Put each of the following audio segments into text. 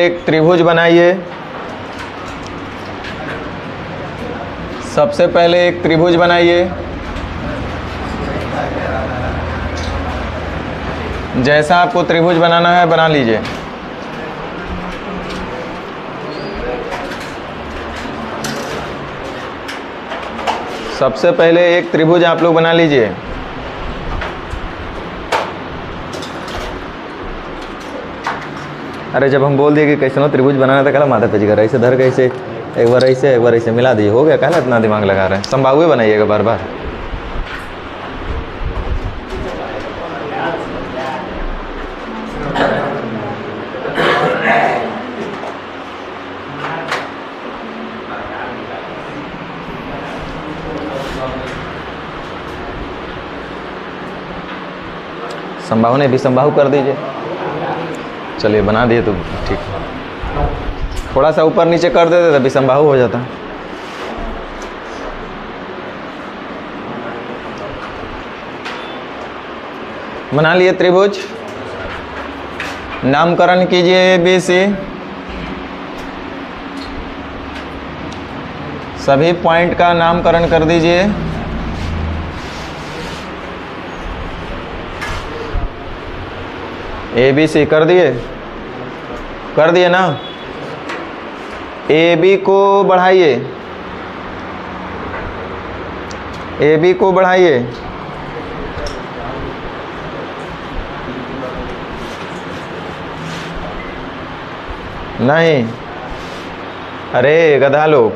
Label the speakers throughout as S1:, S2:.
S1: एक त्रिभुज बनाइए। सबसे पहले एक त्रिभुज बनाइए। जैसा आपको त्रिभुज बनाना है बना लीजिए। सबसे पहले एक त्रिभुज आप लोग बना लीजिए। अरे जब हम बोल दिए कि कैसे त्रिभुज बनाना था, कल माथा पे कर ऐसे धर कैसे, एक बार ऐसे मिला दीजिए, हो गया। कहना इतना दिमाग लगा रहे हैं, संभावुए बनाइएगा बार बार। संभावु नहीं भी संभावु कर दीजिए। चलिए बना दिए तो ठीक है। थोड़ा सा ऊपर नीचे कर देते तभी संभावु हो जाता। बना लिए त्रिभुज। नामकरण कीजिए ABC। सभी पॉइंट का नामकरण कर दीजिए। ABC कर दिए ना। AB को बढ़ाइए, AB को बढ़ाइए। नहीं, अरे गधा लोग,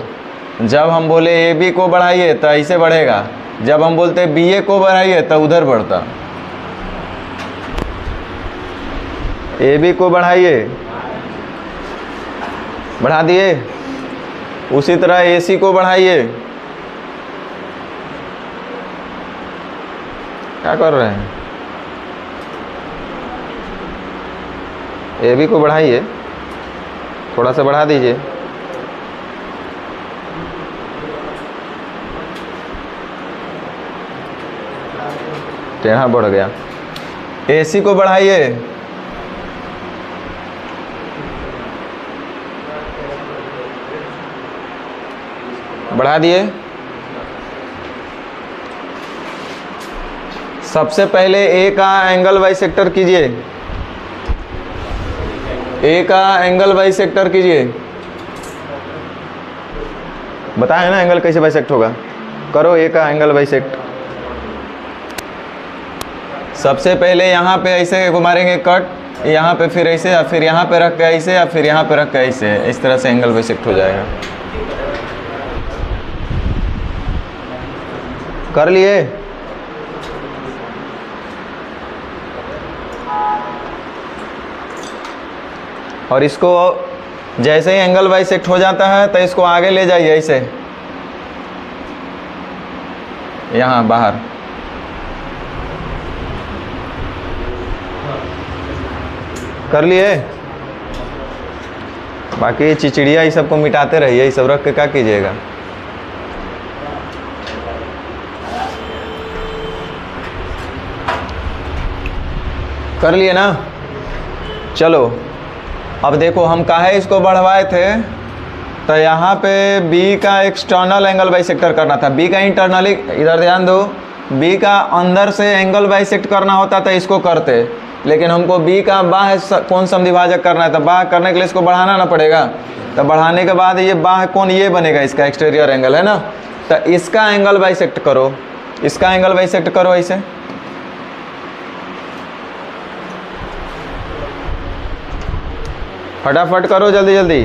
S1: जब हम बोले AB को बढ़ाइए तो ऐसे बढ़ेगा, जब हम बोलते BA को बढ़ाइए तो उधर बढ़ता। AB को बढ़ाइए, बढ़ा दिए। उसी तरह AC को बढ़ाइए। क्या कर रहे हैं? AB को बढ़ाइए, थोड़ा सा बढ़ा दीजिए। टेढ़ा बढ़ गया। AC को बढ़ाइए। बढ़ा दिए। सबसे पहले A का एंगल बाइसेक्टर कीजिए। A का एंगल बाइसेक्टर कीजिए। बताया ना एंगल कैसे बाइसेक्ट होगा। करो A का एंगल बाइसेक्ट। सबसे पहले यहाँ पे ऐसे घुमाएंगे कट, यहाँ पे फिर ऐसे, या फिर यहाँ पे रख के ऐसे, या फिर यहाँ पे रख के ऐसे। इस तरह से एंगल बाइसेक्ट हो जाएगा। कर लिए। और इसको जैसे ही एंगल बाइसेक्ट हो जाता है तो इसको आगे ले जाइए ऐसे, यहाँ बाहर। कर लिए। बाकी चिचिड़िया ये सब को मिटाते रहिए, ये सब रख के क्या कीजिएगा। कर लिए ना। चलो अब देखो, हम काहे इसको बढ़वाए थे, तो यहाँ पे B का एक्सटर्नल एंगल बाइसेक्टर करना था। B का इंटरनली, इधर ध्यान दो, B का अंदर से एंगल बाइसेक्ट करना होता था, इसको करते। लेकिन हमको B का बाह्य कोण समद्विभाजक करना है, तो बाह्य करने के लिए इसको बढ़ाना ना पड़ेगा। तो बढ़ाने के बाद ये बाह्य कोण ये बनेगा, इसका एक्सटीरियर एंगल है ना। तो इसका एंगल बाइसेक्ट करो, इसका एंगल बाइसेक्ट करो ऐसे। फटाफट करो, जल्दी जल्दी।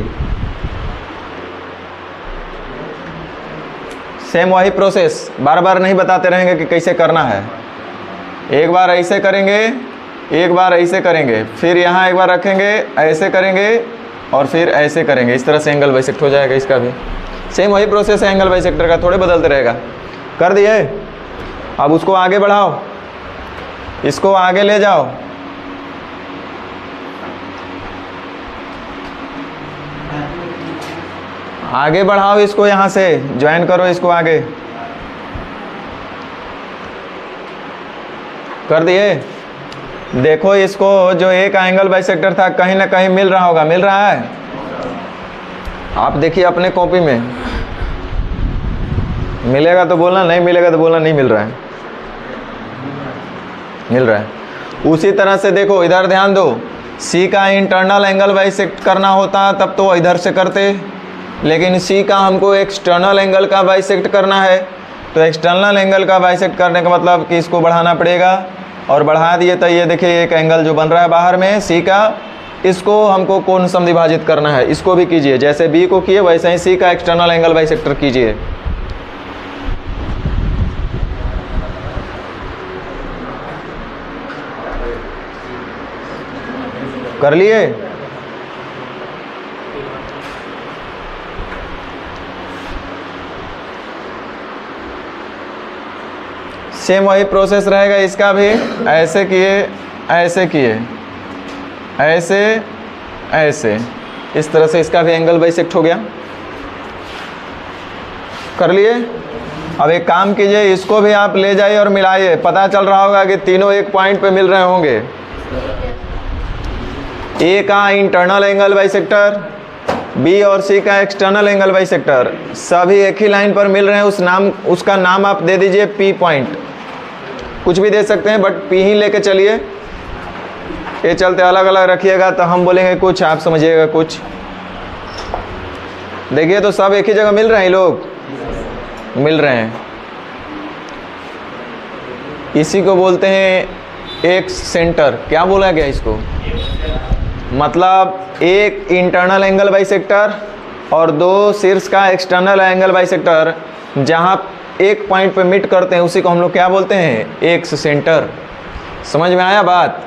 S1: सेम वही प्रोसेस, बार बार नहीं बताते रहेंगे कि कैसे करना है। एक बार ऐसे करेंगे, एक बार ऐसे करेंगे, फिर यहाँ एक बार रखेंगे, ऐसे करेंगे, और फिर ऐसे करेंगे। इस तरह से एंगल बाइसेक्ट हो जाएगा। इसका भी सेम वही प्रोसेस है एंगल बाइसेक्टर का, थोड़े बदलते रहेगा। कर दिए। अब उसको आगे बढ़ाओ, इसको आगे ले जाओ। आगे बढ़ाओ इसको, यहाँ से ज्वाइन करो इसको आगे। कर दिए। देखो इसको जो ए का एंगल बाइसेक्टर था कहीं ना कहीं मिल रहा होगा, मिल रहा है? आप देखिए अपने कॉपी में, मिलेगा तो बोलना, नहीं मिलेगा तो बोलना नहीं मिल रहा है। मिल रहा है। उसी तरह से देखो इधर ध्यान दो, सी का इंटरनल एंगल बाइसेक्ट करना होता तब तो इधर से करते, लेकिन सी का हमको एक्सटर्नल एंगल का बाइसेक्ट करना है, तो एक्सटर्नल एंगल का बाइसेक्ट करने का मतलब कि इसको बढ़ाना पड़ेगा, और बढ़ा दिए तो ये देखिए एक एंगल जो बन रहा है बाहर में सी का, इसको हमको कोण समद्विभाजित करना है, इसको भी कीजिए, जैसे बी को किए वैसे ही सी का एक्सटर्नल एंगल बाइसेक्टर कीजिए। कर लिए? सेम वही प्रोसेस रहेगा इसका भी, ऐसे किए, ऐसे किए, ऐसे ऐसे, इस तरह से इसका भी एंगल बाइसेक्ट हो गया। कर लिए? अब एक काम कीजिए, इसको भी आप ले जाइए और मिलाइए, पता चल रहा होगा कि तीनों एक पॉइंट पे मिल रहे होंगे। ए का इंटरनल एंगल बाइसेक्टर, बी और सी का एक्सटर्नल एंगल बाइसेक्टर, सभी एक ही लाइन पर मिल रहे हैं। उसका नाम आप दे दीजिए पी पॉइंट, कुछ भी दे सकते हैं बट पी ही लेके चलिए। ये चलते अलग अलग रखिएगा तो हम बोलेंगे कुछ, आप समझिएगा कुछ। देखिए तो सब एक ही जगह मिल रहे हैं, लोग मिल रहे हैं। इसी को बोलते हैं एक सेंटर। क्या बोला गया इसको? मतलब एक इंटरनल एंगल बाइसेक्टर और दो शीर्ष का एक्सटर्नल एंगल बाइसेक्टर जहाँ एक पॉइंट पे मिट करते हैं, उसी को हम लोग क्या बोलते हैं? X centre. समझ में आया बात?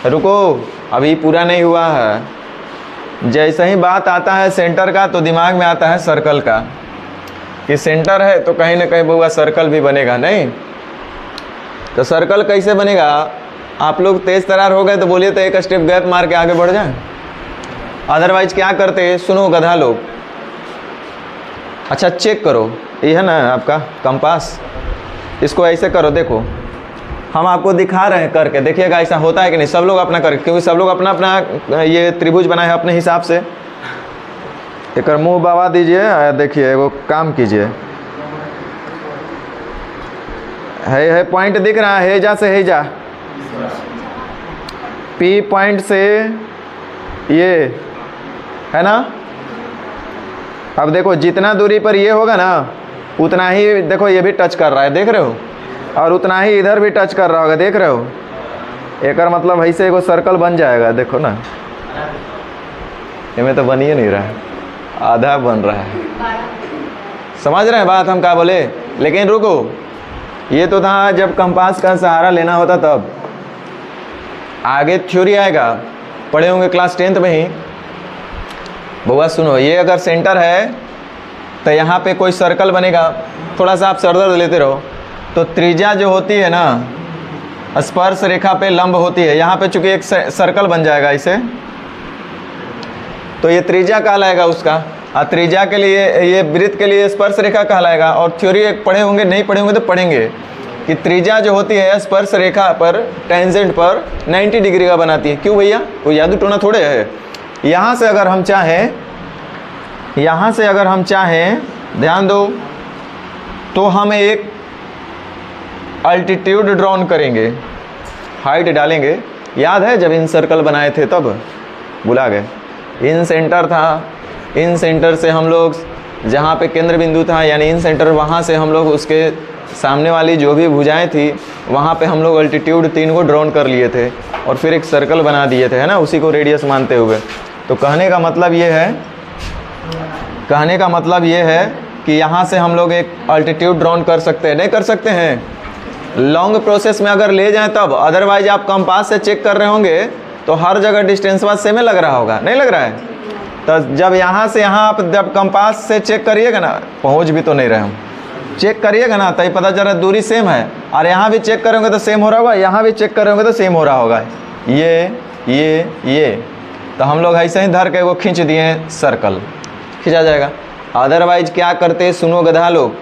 S1: रुको, अभी पूरा नहीं हुआ है। जैसे ही बात आता है सेंटर का तो दिमाग में आता है सर्कल का, कि सेंटर है तो कहीं ना कहीं बहुआ सर्कल भी बनेगा, नहीं? तो सर्कल कैसे बनेगा? आप लोग तेज तरार हो गए तो बोलिए तो एक स्टेप गैप मार के आगे बढ़ जाए, अदरवाइज क्या करते? सुनो गधा लोग, अच्छा चेक करो, ये है ना आपका कंपास, इसको ऐसे करो, देखो हम आपको दिखा रहे हैं करके, देखिएगा ऐसा होता है कि नहीं। सब लोग अपना करके, क्योंकि सब लोग अपना अपना ये त्रिभुज बनाए हैं अपने हिसाब से। एक मुंह बाबा दीजिए, देखिए वो काम कीजिए। है पॉइंट दिख रहा है, हेजा से हेजा, पी पॉइंट से ये है ना। अब देखो जितना दूरी पर ये होगा ना उतना ही, देखो ये भी टच कर रहा है, देख रहे हो, और उतना ही इधर भी टच कर रहा होगा, देख रहे हो। एक मतलब ऐसे एगो सर्कल बन जाएगा, देखो ना, इसमें तो बन ही नहीं रहा है, आधा बन रहा है। समझ रहे हैं बात हम क्या बोले? लेकिन रुको, ये तो था जब कंपास का सहारा लेना होता तब। आगे थ्योरी आएगा, पढ़े होंगे क्लास 10th में ही। बुआ सुनो, ये अगर सेंटर है तो यहाँ पे कोई सर्कल बनेगा, थोड़ा सा आप सरदर्द लेते रहो। तो त्रिज्या जो होती है ना स्पर्श रेखा पे लंब होती है, यहाँ पे चूंकि एक सर्कल बन जाएगा इसे, तो ये त्रिज्या कहलाएगा उसका। और त्रिज्या के लिए, ये वृत्त के लिए स्पर्श रेखा कहलाएगा। और थ्योरी एक पढ़े होंगे, नहीं पढ़े होंगे तो पढ़ेंगे कि त्रिज्या जो होती है स्पर्श रेखा पर टेंजेंट पर 90 डिग्री का बनाती है। क्यों भैया? कोई जादू टोना थोड़े है। यहाँ से अगर हम चाहें, यहाँ से अगर हम चाहें, ध्यान दो, तो हम एक अल्टीट्यूड ड्रॉन करेंगे, हाइट डालेंगे। याद है जब इन सर्कल बनाए थे तब? भुला गए। इन सेंटर था, इन सेंटर से हम लोग जहाँ पे केंद्र बिंदु था यानी इन सेंटर, वहाँ से हम लोग उसके सामने वाली जो भी भुजाएं थी वहाँ पे हम लोग अल्टीट्यूड 3 को ड्रॉन कर लिए थे और फिर एक सर्कल बना दिए थे, है ना, उसी को रेडियस मानते हुए। तो कहने का मतलब ये है, कहने का मतलब ये है कि यहाँ से हम लोग एक अल्टीट्यूड ड्रॉन कर सकते हैं, नहीं कर सकते हैं? लॉन्ग प्रोसेस में अगर ले जाएं तब, अदरवाइज आप कंपास से चेक कर रहे होंगे तो हर जगह डिस्टेंस बाद सेम लग रहा होगा, नहीं लग रहा है? तो जब यहाँ से यहाँ आप जब कंपास से चेक करिएगा ना, पहुँच भी तो नहीं रहे हम, चेक करिएगा ना तभी पता चल रहा है दूरी सेम है। और यहाँ भी चेक करेंगे तो सेम हो रहा होगा, यहाँ भी चेक करेंगे तो सेम हो रहा होगा। ये तो हम लोग ऐसे ही धर के वो खींच दिए, सर्कल खींचा जाएगा। अदरवाइज क्या करते, सुनो गधा लोग,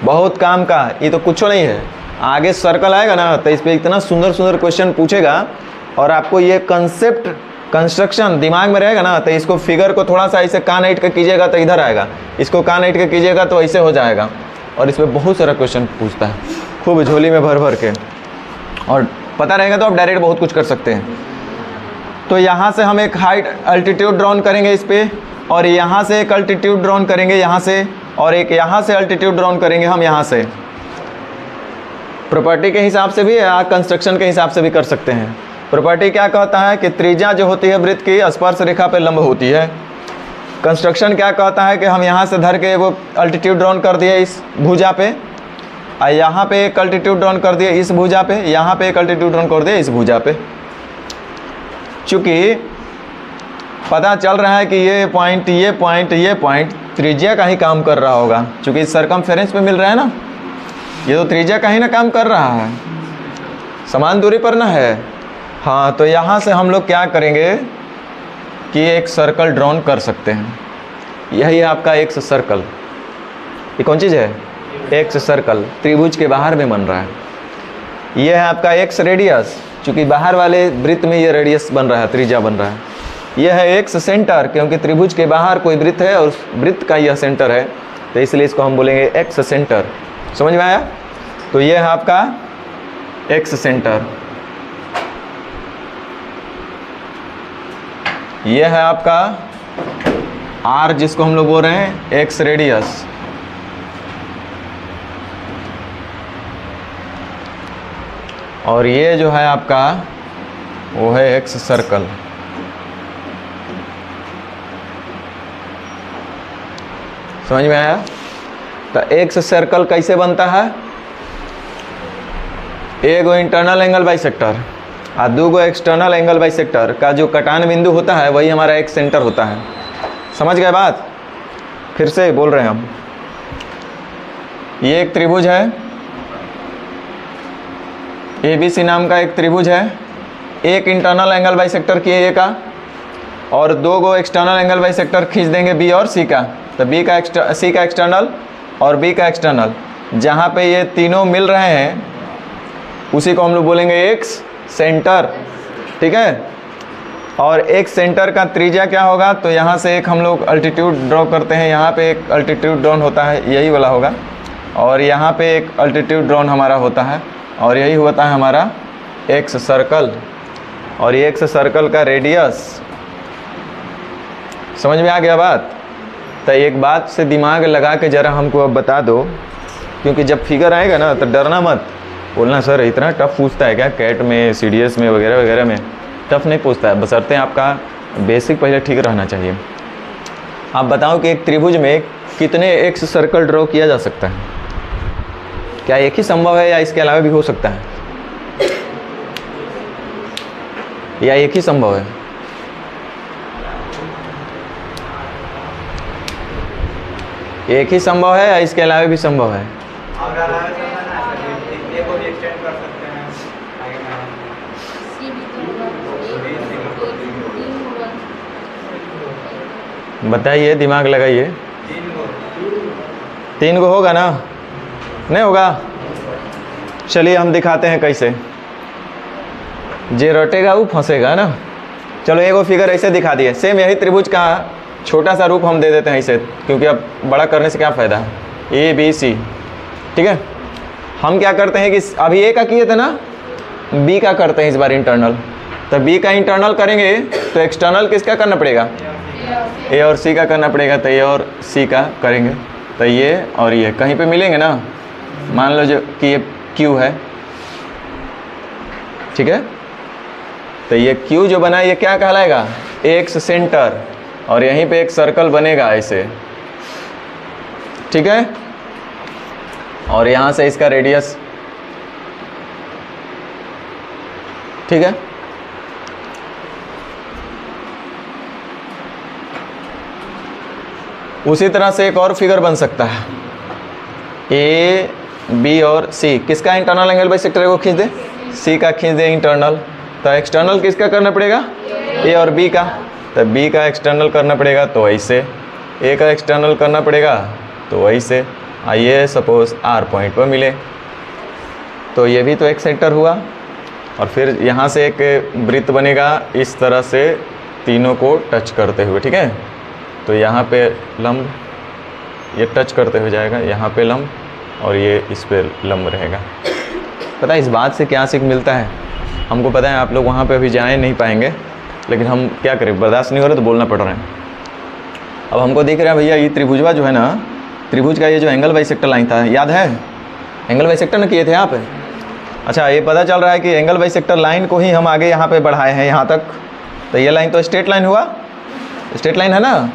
S1: बहुत काम का, ये तो कुछ नहीं है। आगे सर्कल आएगा ना तो इस पर इतना सुंदर सुंदर क्वेश्चन पूछेगा और आपको ये कंसेप्ट कंस्ट्रक्शन दिमाग में रहेगा ना, तो इसको फिगर को थोड़ा सा ऐसे कान ऐंठ के कीजिएगा तो इधर आएगा, इसको कान ऐंठ के कीजिएगा तो ऐसे हो जाएगा। और इसमें बहुत सारा क्वेश्चन पूछता है, खूब झोली में भर भर के, और पता रहेगा तो आप डायरेक्ट बहुत कुछ कर सकते हैं। तो यहाँ से हम एक हाइट अल्टीट्यूड ड्रॉन करेंगे इस पर, और यहाँ से एक अल्टीट्यूड ड्रॉन करेंगे यहाँ से, और एक यहाँ से अल्टीट्यूड ड्रॉन करेंगे हम यहाँ से। प्रॉपर्टी के हिसाब से भी या कंस्ट्रक्शन के हिसाब से भी कर सकते हैं। प्रॉपर्टी क्या कहता है कि त्रिज्या जो होती है वृत्त की स्पर्श रेखा पे लंब होती है। कंस्ट्रक्शन क्या कहता है कि हम यहाँ से धर के वो अल्टीट्यूड ड्रॉन कर दिए इस भुजा पे, और यहाँ पे एक अल्टीट्यूड ड्रॉन कर दिए इस भुजा पे, यहाँ पे एक अल्टीट्यूड ड्रॉन कर दिए इस भुजा पे। चूँकि पता चल रहा है कि ये पॉइंट त्रिज्या का ही काम कर रहा होगा, चूँकि सरकमफेरेंस पे मिल रहा है ना, ये तो त्रिज्या का ही ना काम कर रहा है, समान दूरी पर ना है। हाँ, तो यहाँ से हम लोग क्या करेंगे कि एक सर्कल ड्रॉन कर सकते हैं। यही है आपका एक्स सर्कल। ये कौन चीज़ है? एक्स सर्कल, त्रिभुज के बाहर में बन रहा है। ये है आपका एक्स रेडियस, चूँकि बाहर वाले वृत्त में ये रेडियस बन रहा है, त्रिज्या बन रहा है। यह है एक्स सेंटर, क्योंकि त्रिभुज के बाहर कोई वृत्त है और उस वृत्त का यह सेंटर है, तो इसलिए इसको हम बोलेंगे एक्स सेंटर। समझ में आया? तो यह है आपका एक्स सेंटर, यह है आपका आर जिसको हम लोग बोल रहे हैं एक्स रेडियस, और ये जो है आपका वो है एक्स सर्कल। समझ में आया? तो एक्स सर्कल कैसे बनता है? एगो इंटरनल एंगल बाइसेक्टर और दूगो एक्सटर्नल एंगल बाइसेक्टर का जो कटान बिंदु होता है वही हमारा एक सेंटर होता है। समझ गए बात? फिर से बोल रहे हैं हम। ये एक त्रिभुज है, ABC नाम का एक त्रिभुज है, एक इंटरनल एंगल बाइसेक्टर किए ए का, और दो गो एक्सटर्नल एंगल बाइसेक्टर खींच देंगे B और C का। तो C का एक्सटर्नल और B का एक्सटर्नल, जहाँ पे ये तीनों मिल रहे हैं उसी को हम लोग बोलेंगे एक्स सेंटर। ठीक है? और एक सेंटर का त्रिज्या क्या होगा? तो यहाँ से एक हम लोग अल्टीट्यूड ड्रॉ करते हैं, यहाँ पे एक अल्टीट्यूड ड्रॉन होता है, यही वाला होगा, और यहाँ पे एक अल्टीट्यूड ड्रॉन हमारा होता है, और यही होता है हमारा एक्स सर्कल। और ये एक्स सर्कल का रेडियस। समझ में आ गया बात? तो एक बात से दिमाग लगा के ज़रा हमको अब बता दो, क्योंकि जब फिगर आएगा ना तो डरना मत, बोलना सर इतना टफ पूछता है क्या कैट में, CDS में वगैरह वगैरह में? टफ नहीं पूछता है, बशर्ते आपका बेसिक पहले ठीक रहना चाहिए। आप बताओ कि एक त्रिभुज में कितने एक्स सर्कल ड्रॉ किया जा सकता है? क्या एक ही संभव है या इसके अलावा भी हो सकता है? या एक ही संभव है? एक ही संभव है या इसके अलावा भी संभव है? बताइए, दिमाग लगाइए। 3 गो होगा ना? नहीं होगा? चलिए हम दिखाते हैं कैसे। जे रटेगा वो फंसेगा ना। चलो एगो फिगर ऐसे दिखा दिए, सेम यही त्रिभुज का छोटा सा रूप हम दे देते हैं इसे, क्योंकि अब बड़ा करने से क्या फ़ायदा है। ABC, ठीक है? हम क्या करते हैं कि अभी A का किए थे ना, B का करते हैं इस बार इंटरनल। तो B का इंटरनल करेंगे तो एक्सटर्नल किसका करना पड़ेगा? A और C का करना पड़ेगा। तो A और C का करेंगे तो ये और ये कहीं पे मिलेंगे ना। मान लो जो कि ये Q है, ठीक है? तो ये Q जो बना ये क्या कहलाएगा? एक्स सेंटर, और यहीं पे एक सर्कल बनेगा ऐसे, ठीक है? और यहाँ से इसका रेडियस, ठीक है? उसी तरह से एक और फिगर बन सकता है, A, B और C। किसका इंटरनल एंगल बाइसेक्टर है वो खींच दे, C का खींच दे इंटरनल। तो एक्सटर्नल किसका करना पड़ेगा? A और B का। तो B का एक्सटर्नल करना पड़ेगा तो ऐसे, A का एक्सटर्नल करना पड़ेगा तो ऐसे। आइए सपोज R पॉइंट पर मिले, तो ये भी तो एक सेंटर हुआ। और फिर यहाँ से एक वृत्त बनेगा इस तरह से तीनों को टच करते हुए, ठीक है। तो यहाँ पे लंब, ये टच करते हुए जाएगा, यहाँ पे लंब और ये इस पे लंब रहेगा। पता है इस बात से क्या सीख मिलता है? हमको पता है आप लोग वहाँ पे अभी जा नहीं पाएंगे, लेकिन हम क्या करें, बर्दाश्त नहीं हो रहा तो बोलना पड़ रहा है। अब हमको दिख रहा है भैया ये त्रिभुजवा जो है ना, त्रिभुज का ये जो एंगल बाइसेक्टर लाइन था, याद है? एंगल बाइसेक्टर ना किए थे आप? अच्छा, ये पता चल रहा है कि एंगल बाइसेक्टर लाइन को ही हम आगे यहाँ पे बढ़ाए हैं यहाँ तक। तो ये लाइन तो स्ट्रेट लाइन हुआ, स्ट्रेट लाइन है ना,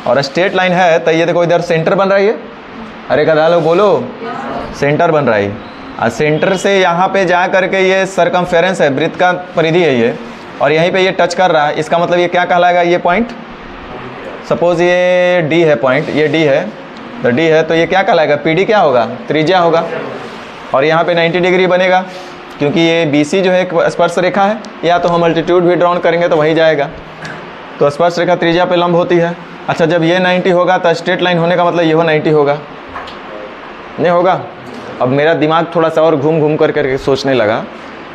S1: और स्ट्रेट लाइन है तो ये देखो इधर सेंटर बन रहा है। ये अरे कदा लोग बोलो, सेंटर बन रहा है। और सेंटर से यहाँ पे जा करके ये सरकमफेरेंस है, वृत्त का परिधि है ये, और यहीं पे ये टच कर रहा है। इसका मतलब ये क्या कहलाएगा, ये पॉइंट, सपोज ये डी है पॉइंट, ये डी है, तो डी है तो ये क्या कहलाएगा, पी डी क्या होगा, त्रिज्या होगा। और यहाँ पे 90 डिग्री बनेगा, क्योंकि ये बी सी जो है एक स्पर्श रेखा है, या तो हम अल्टीट्यूड भी ड्रॉन करेंगे तो वही जाएगा। तो स्पर्श रेखा त्रिज्या पे लंब होती है। अच्छा, जब ये 90 होगा तो स्ट्रेट लाइन होने का मतलब ये हो 90 होगा, नहीं होगा? अब मेरा दिमाग थोड़ा सा और घूम घूम करके सोचने लगा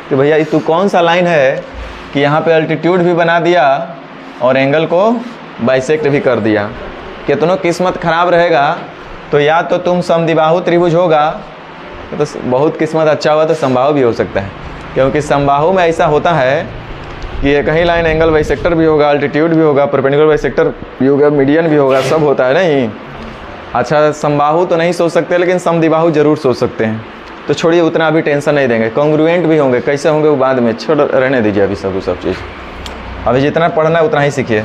S1: कि भैया ये तू कौन सा लाइन है कि यहाँ पे अल्टीट्यूड भी बना दिया और एंगल को बाइसेक्ट भी कर दिया। कितनों किस्मत खराब रहेगा तो या तो तुम समद्विबाहु त्रिभुज होगा, तो बहुत किस्मत अच्छा हुआ तो समबाहु भी हो सकता है, क्योंकि समबाहु में ऐसा होता है कि ये कहीं लाइन एंगल बाइसेक्टर भी होगा, अल्टीट्यूड भी होगा, परपेंडिकुलर बाइसेक्टर भी होगा, मीडियन भी होगा, सब होता है नहीं। अच्छा, समबाहु तो नहीं सोच सकते, लेकिन समद्विबाहु जरूर सोच सकते हैं। तो छोड़िए, उतना अभी टेंशन नहीं देंगे। कॉन्ग्रुएंट भी होंगे, कैसे होंगे वो बाद में, छोड़ रहने दीजिए अभी सब चीज़। अभी जितना पढ़ना है उतना ही सीखिए।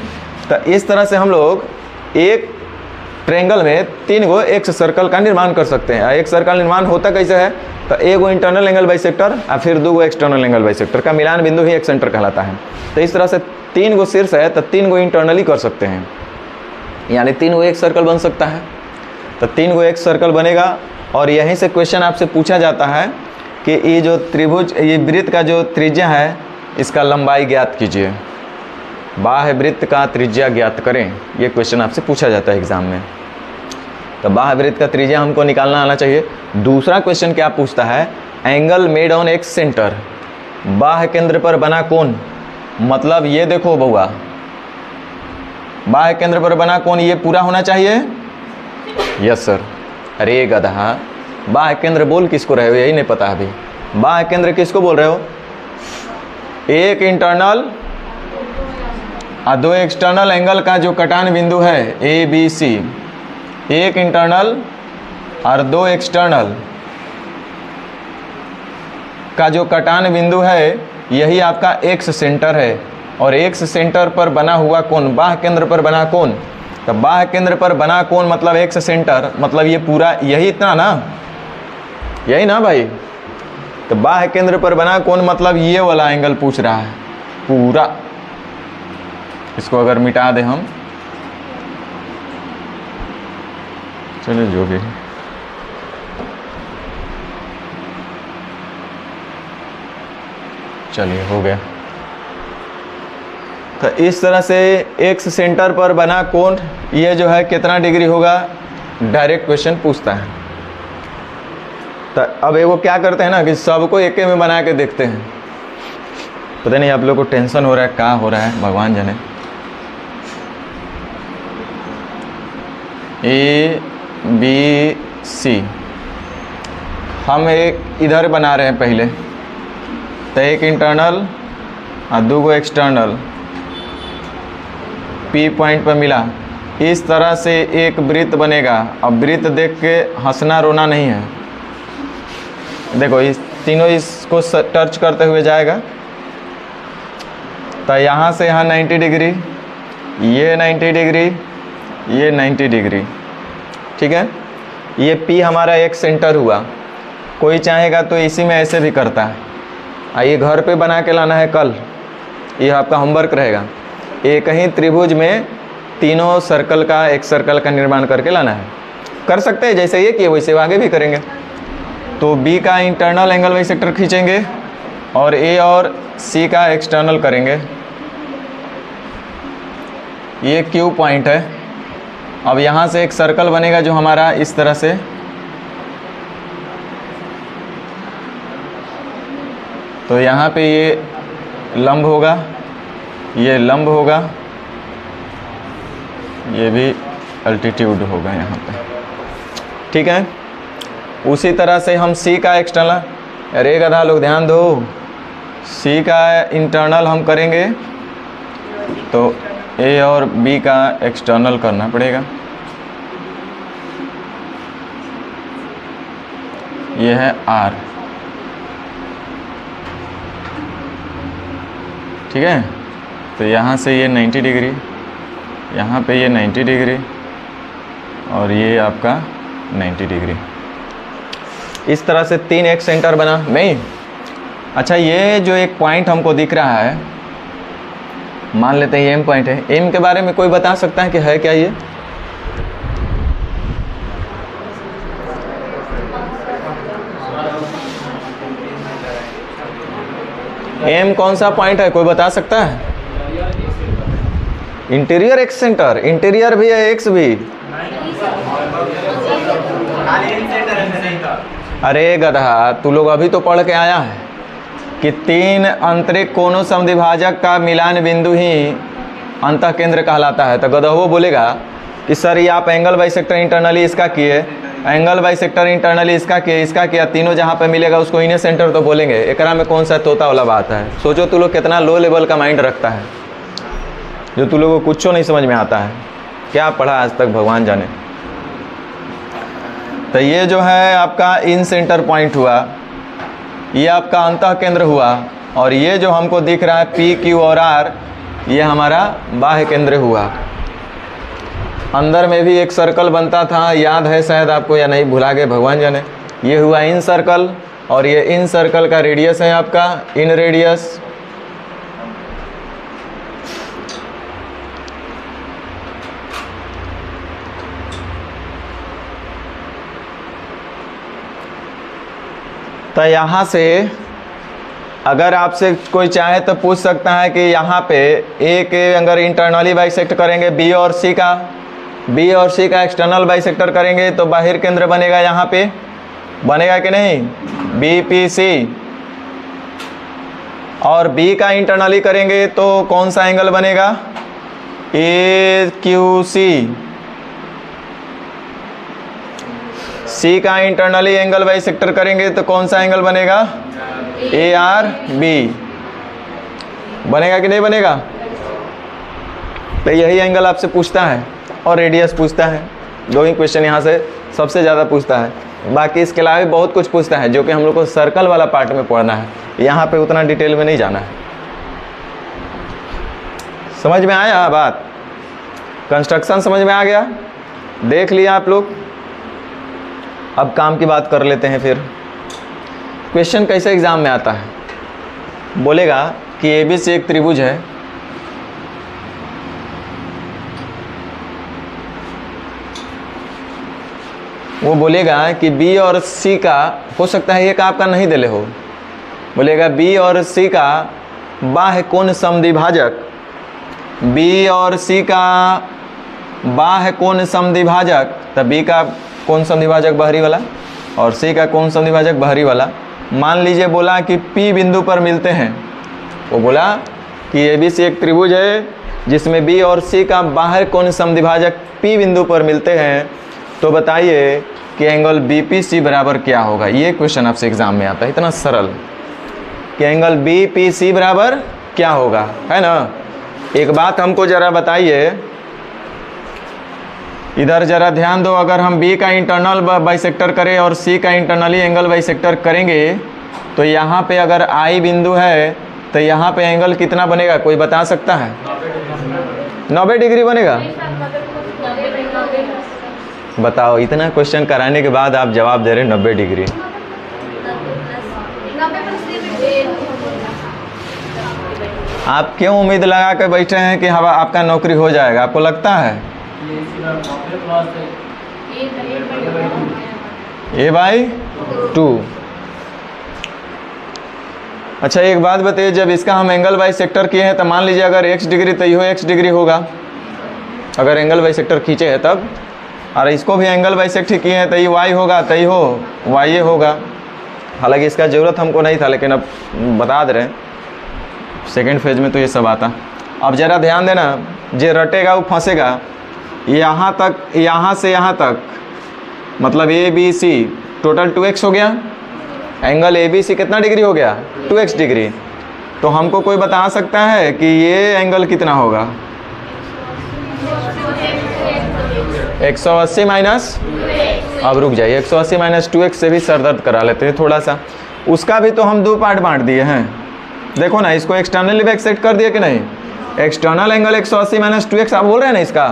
S1: तो इस तरह से हम लोग एक ट्रायंगल में 3 गो एक सर्कल का निर्माण कर सकते हैं। एक सर्कल निर्माण होता कैसे है, तो एक गो इंटरनल एंगल बाइसेक्टर और फिर 2 गो एक्सटर्नल एंगल बाइसेक्टर का मिलान बिंदु ही एक सेंटर कहलाता है। तो इस तरह से 3 गो शीर्ष है तो 3 गो इंटरनली कर सकते हैं, यानी 3 गो एक सर्कल बन सकता है। तो 3 गो एक सर्कल बनेगा, और यहीं से क्वेश्चन आपसे पूछा जाता है कि ये जो त्रिभुज, ये वृत्त का जो त्रिज्या है इसका लंबाई ज्ञात कीजिए, बाह्य वृत्त का त्रिज्या ज्ञात करें। ये क्वेश्चन आपसे पूछा जाता है एग्जाम में। तो बाह्य वृत्त का त्रिज्या हमको निकालना आना चाहिए। दूसरा क्वेश्चन क्या पूछता है, angle made on x centre, बाह्य केंद्र पर बना कोण, मतलब ये देखो बउआ, बाह्य केंद्र पर बना कोण ये पूरा होना चाहिए। Yes sir. अरे गधा, बाह्य केंद्र बोल किसको रहे हो, यही नहीं पता अभी। बाह्य केंद्र किसको बोल रहे हो, एक इंटरनल और 2 एक्सटर्नल एंगल का जो कटान बिंदु है ए बी सी, एक इंटरनल और 2 एक्सटर्नल का जो कटान बिंदु है यही आपका एक्स सेंटर है। और एक्स सेंटर पर बना हुआ कोण, बाह्य केंद्र पर बना कोण, तो बाह्य केंद्र पर बना कोण मतलब एक्स सेंटर, मतलब ये पूरा यही इतना ना, यही ना भाई। तो बाह्य केंद्र पर बना कोण मतलब ये वाला एंगल पूछ रहा है पूरा। इसको अगर मिटा दें हम, चलिए जो भी, चलिए हो गया। तो इस तरह से एक्स सेंटर पर बना कोण ये जो है कितना डिग्री होगा, डायरेक्ट क्वेश्चन पूछता है। तो अब वो क्या करते हैं ना कि सबको एक में बना के देखते हैं। पता नहीं आप लोग को टेंशन हो रहा है, क्या हो रहा है भगवान जाने। ए बी सी हम एक इधर बना रहे हैं पहले, तो एक इंटरनल और 2 गो एक्सटर्नल पी पॉइंट पर मिला। इस तरह से एक वृत्त बनेगा। अब वृत्त देख के हंसना रोना नहीं है, देखो इस तीनों इसको टच करते हुए जाएगा। तो यहाँ से यहाँ 90 डिग्री, ये 90 डिग्री, ये 90 डिग्री, ठीक है। ये P हमारा एक सेंटर हुआ। कोई चाहेगा तो इसी में ऐसे भी करता है। आइए घर पे बना के लाना है कल, ये आपका होमवर्क रहेगा। एक ही त्रिभुज में तीनों सर्कल का, एक सर्कल का निर्माण करके लाना है। कर सकते हैं जैसे ये किए वैसे आगे भी करेंगे। तो B का इंटरनल एंगल बाइसेक्टर खींचेंगे और A और C का एक्सटर्नल करेंगे। ये Q पॉइंट है। अब यहाँ से एक सर्कल बनेगा जो हमारा इस तरह से, तो यहाँ पे ये लंब होगा, ये लंब होगा, ये भी अल्टीट्यूड होगा यहाँ पे। ठीक है, उसी तरह से हम सी का एक्सटर्नल, अरे गधा लोग ध्यान दो, सी का इंटरनल हम करेंगे तो ए और बी का एक्सटर्नल करना पड़ेगा। ये है आर, ठीक है। तो यहाँ से ये 90 डिग्री, यहाँ पे ये 90 डिग्री और ये आपका 90 डिग्री। इस तरह से 3 एक सेंटर बना नहीं। अच्छा, ये जो एक पॉइंट हमको दिख रहा है, मान लेते हैं ये एम पॉइंट है। एम के बारे में कोई बता सकता है कि है क्या ये? एम कौन सा पॉइंट है, कोई बता सकता है? इंटीरियर एक्स सेंटर, इंटीरियर भी है एक्स भी। अरे गधा, तू लोग अभी तो पढ़ के आया है कि 3 आंतरिक कोणों समद्विभाजक का मिलान बिंदु ही अंतः केंद्र कहलाता है। तो गधा वो बोलेगा कि सर ये आप एंगल बाइसेक्टर इंटरनली इसका किए, एंगल बाइसेक्टर इंटरनली इसका किए, इसका किया, तीनों जहाँ पे मिलेगा उसको इन्हें सेंटर तो बोलेंगे। एकरा में कौन सा तोता वाला बात है? सोचो तू लोग कितना लो लेवल का माइंड रखता है, जो तू लोगों को कुछ नहीं समझ में आता है। क्या पढ़ा आज तक भगवान जाने। तो ये जो है आपका इन सेंटर पॉइंट हुआ, ये आपका अंतः केंद्र हुआ, और ये जो हमको दिख रहा है पी क्यू और आर, ये हमारा बाह्य केंद्र हुआ। अंदर में भी एक सर्कल बनता था, याद है शायद आपको या नहीं, भुला गए भगवान जाने। ये हुआ इन सर्कल, और ये इन सर्कल का रेडियस है आपका इन रेडियस। तो यहाँ से अगर आपसे कोई चाहे तो पूछ सकता है कि यहाँ पे ए के अगर इंटरनली बाइसेक्ट करेंगे बी और सी का, बी और सी का एक्सटर्नल बाइसेक्टर करेंगे तो बाहिर केंद्र बनेगा, यहाँ पे बनेगा कि नहीं, बी पी सी। और बी का इंटरनली करेंगे तो कौन सा एंगल बनेगा, ए क्यू सी। सी का इंटरनली एंगल बाइसेक्टर करेंगे तो कौन सा एंगल बनेगा, ए आर बी। बनेगा कि नहीं बनेगा? तो यही एंगल आपसे पूछता है और रेडियस पूछता है। 2 ही क्वेश्चन यहाँ से सबसे ज़्यादा पूछता है। बाकी इसके अलावा भी बहुत कुछ पूछता है जो कि हम लोग को सर्कल वाला पार्ट में पढ़ना है, यहाँ पे उतना डिटेल में नहीं जाना है। समझ में आया बात? कंस्ट्रक्शन समझ में आ गया, देख लिया आप लोग। अब काम की बात कर लेते हैं। फिर क्वेश्चन कैसे एग्जाम में आता है, बोलेगा कि ABC एक त्रिभुज है, वो बोलेगा कि B और C का, हो सकता है एक आपका नहीं दिले हो, बोलेगा B और C का बाह्य कोण समद्विभाजक, B और C का बाह्य कोण समद्विभाजक, तो B का कोण समद्विभाजक बाहरी वाला और C का कोण समद्विभाजक बाहरी वाला। मान लीजिए बोला कि P बिंदु पर मिलते हैं, वो बोला कि ABC एक त्रिभुज है जिसमें B और C का बाह्य कोण समद्विभाजक P बिंदु पर मिलते हैं, तो बताइए कि एंगल BPC बराबर क्या होगा। ये क्वेश्चन आपसे एग्जाम में आता है, इतना सरल कि एंगल BPC बराबर क्या होगा, है ना। एक बात हमको ज़रा बताइए, इधर ज़रा ध्यान दो। अगर हम B का इंटरनल बाइसेक्टर करें और C का इंटरनली एंगल बाइसेक्टर करेंगे तो यहाँ पे अगर I बिंदु है तो यहाँ पे एंगल कितना बनेगा, कोई बता सकता है? 90 डिग्री बनेगा। बताओ, इतना क्वेश्चन कराने के बाद आप जवाब दे रहे 90 डिग्री। आप क्यों उम्मीद लगा कर बैठे हैं कि हवा आपका नौकरी हो जाएगा? आपको लगता है A/2। अच्छा एक बात बताइए, जब इसका हम एंगल बाइसेक्टर किए हैं तो मान लीजिए अगर x डिग्री तो यो x डिग्री होगा, अगर एंगल बाइसेक्टर खींचे हैं तब, और इसको भी एंगल बाइसेक्ट किए हैं तो ये y होगा, तो ये हो y होगा। हालांकि इसका ज़रूरत हमको नहीं था, लेकिन अब बता दे रहे हैं, सेकेंड फेज में तो ये सब आता। अब ज़रा ध्यान देना, जे रटेगा वो फंसेगा। यहाँ तक, यहाँ से यहाँ तक, मतलब ए बी सी टोटल 2x हो गया। एंगल ए बी सी कितना डिग्री हो गया? 2x degree. तो हमको कोई बता सकता है कि ये एंगल कितना होगा? 180 माइनस, अब रुक जाइए, 180 माइनस 2x से भी सर दर्द करा लेते हैं थोड़ा सा। उसका भी तो हम दो पार्ट बांट दिए हैं। देखो ना, इसको एक्सटर्नली बाइसेक्ट कर दिया कि नहीं? एक्सटर्नल एंगल 180 माइनस 2x आप बोल रहे हैं ना इसका,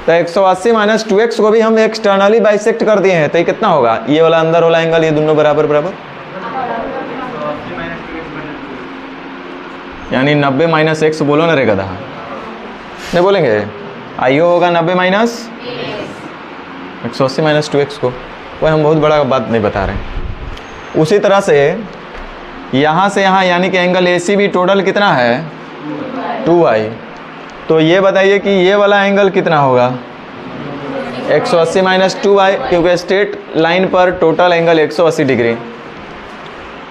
S1: तो 180 माइनस 2x को भी हम एक्सटर्नली बाइसेक्ट कर दिए हैं। तो ये कितना होगा? ये वाला अंदर वाला एंगल, ये दोनों बराबर बराबर, यानी 90 माइनस एक्स बोलो ना रे गधा, नहीं बोलेंगे? आइयो होगा 90 माइनस 180 माइनस 2x को, वो हम बहुत बड़ा बात नहीं बता रहे। उसी तरह से यहाँ से यहाँ, यानी कि एंगल AC भी टोटल कितना है? 2y। तो ये बताइए कि ये वाला एंगल कितना होगा? 180 माइनस 2y, क्योंकि स्ट्रेट लाइन पर टोटल एंगल 180 डिग्री।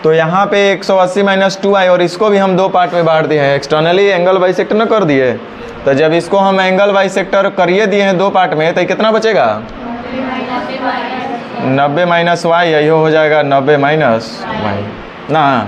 S1: तो यहाँ पे 180 माइनस 2y, और इसको भी हम दो पार्ट में बांट दिए हैं। एक्सटर्नली एंगल बाइसेक्टर न कर दिए, तो जब इसको हम एंगल बाइसेक्टर करिए दिए हैं दो पार्ट में, तो कितना बचेगा? 90 माइनस y, यही हो जाएगा 90 माइनस y ना।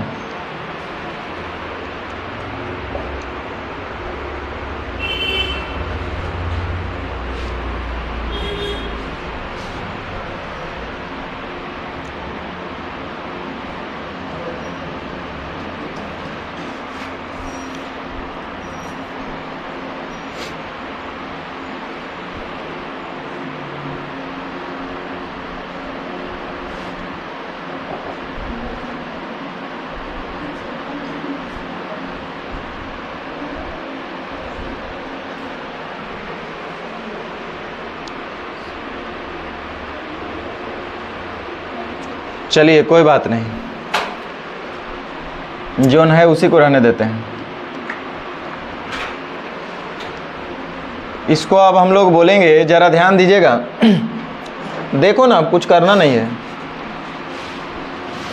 S1: चलिए कोई बात नहीं, जोन है उसी को रहने देते हैं। इसको अब हम लोग बोलेंगे, ज़रा ध्यान दीजिएगा। देखो ना, कुछ करना नहीं है,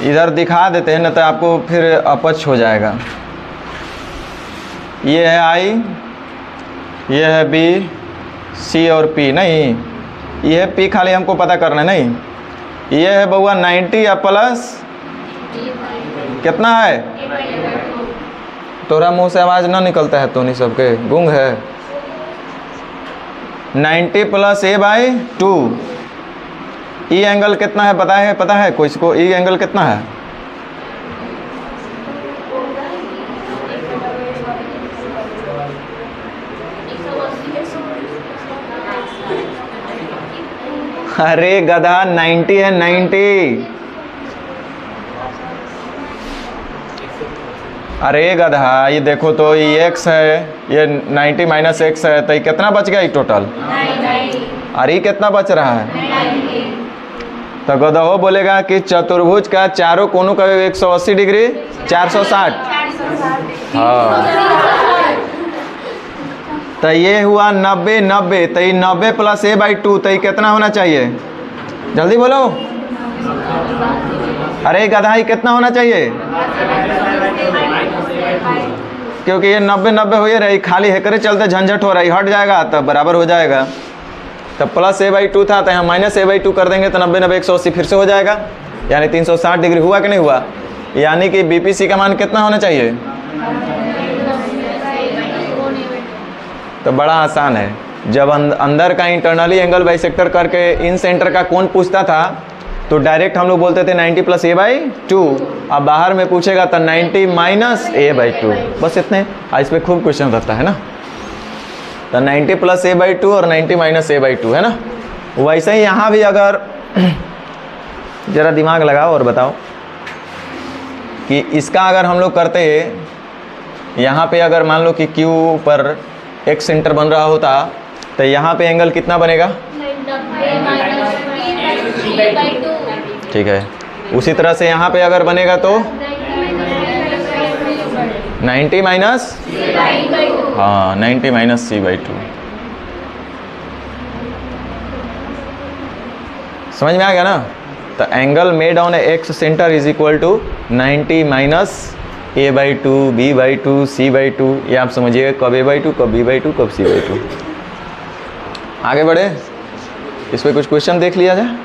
S1: इधर दिखा देते हैं, न तो आपको फिर अपच हो जाएगा। ये है I, ये है B, C और P, नहीं ये है P, खाली हमको पता करना नहीं। ये है बउआ 90 या प्लस कितना है? तोरा मुंह से आवाज़ ना निकलता है, तो नहीं सबके गूंग है। 90 प्लस a/2। ई एंगल कितना है पता है? पता है कोई को? ई एंगल कितना है? अरे गधा 90 है, 90। अरे गधा, ये देखो तो ये x है, ये 90 माइनस x है, तो ये कितना बच गया ये टोटल? अरे कितना बच रहा है? तो गधा वो बोलेगा कि चतुर्भुज का चारों कोनों का 180 डिग्री 460। हाँ, तो ये हुआ 90 90। तो ये 90 प्लस a/2, तो ये कितना होना चाहिए? जल्दी बोलो। अरे गधा, ये कितना होना चाहिए? क्योंकि ये 90 90 हो रही, खाली हेकरे चलते झंझट हो रही, हट जाएगा तब बराबर हो जाएगा। तब प्लस a/2 था, तो यहाँ माइनस a/2 कर देंगे, तो 90 90 180 फिर से हो जाएगा, यानी 360 डिग्री। हुआ कि नहीं हुआ? यानी कि BPC का मान कितना होना चाहिए? तो बड़ा आसान है। जब अंदर का इंटरनली एंगल बाइसेक्टर करके इन सेंटर का कौन पूछता था, तो डायरेक्ट हम लोग बोलते थे 90 प्लस a/2। अब बाहर में पूछेगा तो 90 माइनस a/2, बस इतने। इस पर खूब क्वेश्चन रहता है ना। तो 90 प्लस a/2 और 90 माइनस a/2 है ना। वैसे ही यहाँ भी अगर ज़रा दिमाग लगाओ और बताओ कि इसका अगर हम लोग करते, यहाँ पे अगर मान लो कि Q पर एक सेंटर बन रहा होता, तो यहाँ पे एंगल कितना बनेगा? ठीक है। उसी तरह से यहाँ पे अगर बनेगा तो 90 माइनस, हाँ 90 माइनस c/2। समझ में आ गया ना? तो angle made on excentre is equal to 90 minus a/2 b/2 c/2। ये आप समझिएगा, कब a/2 कब b/2 कब c/2। आगे बढ़े, इस पर कुछ क्वेश्चन देख लिया जाए।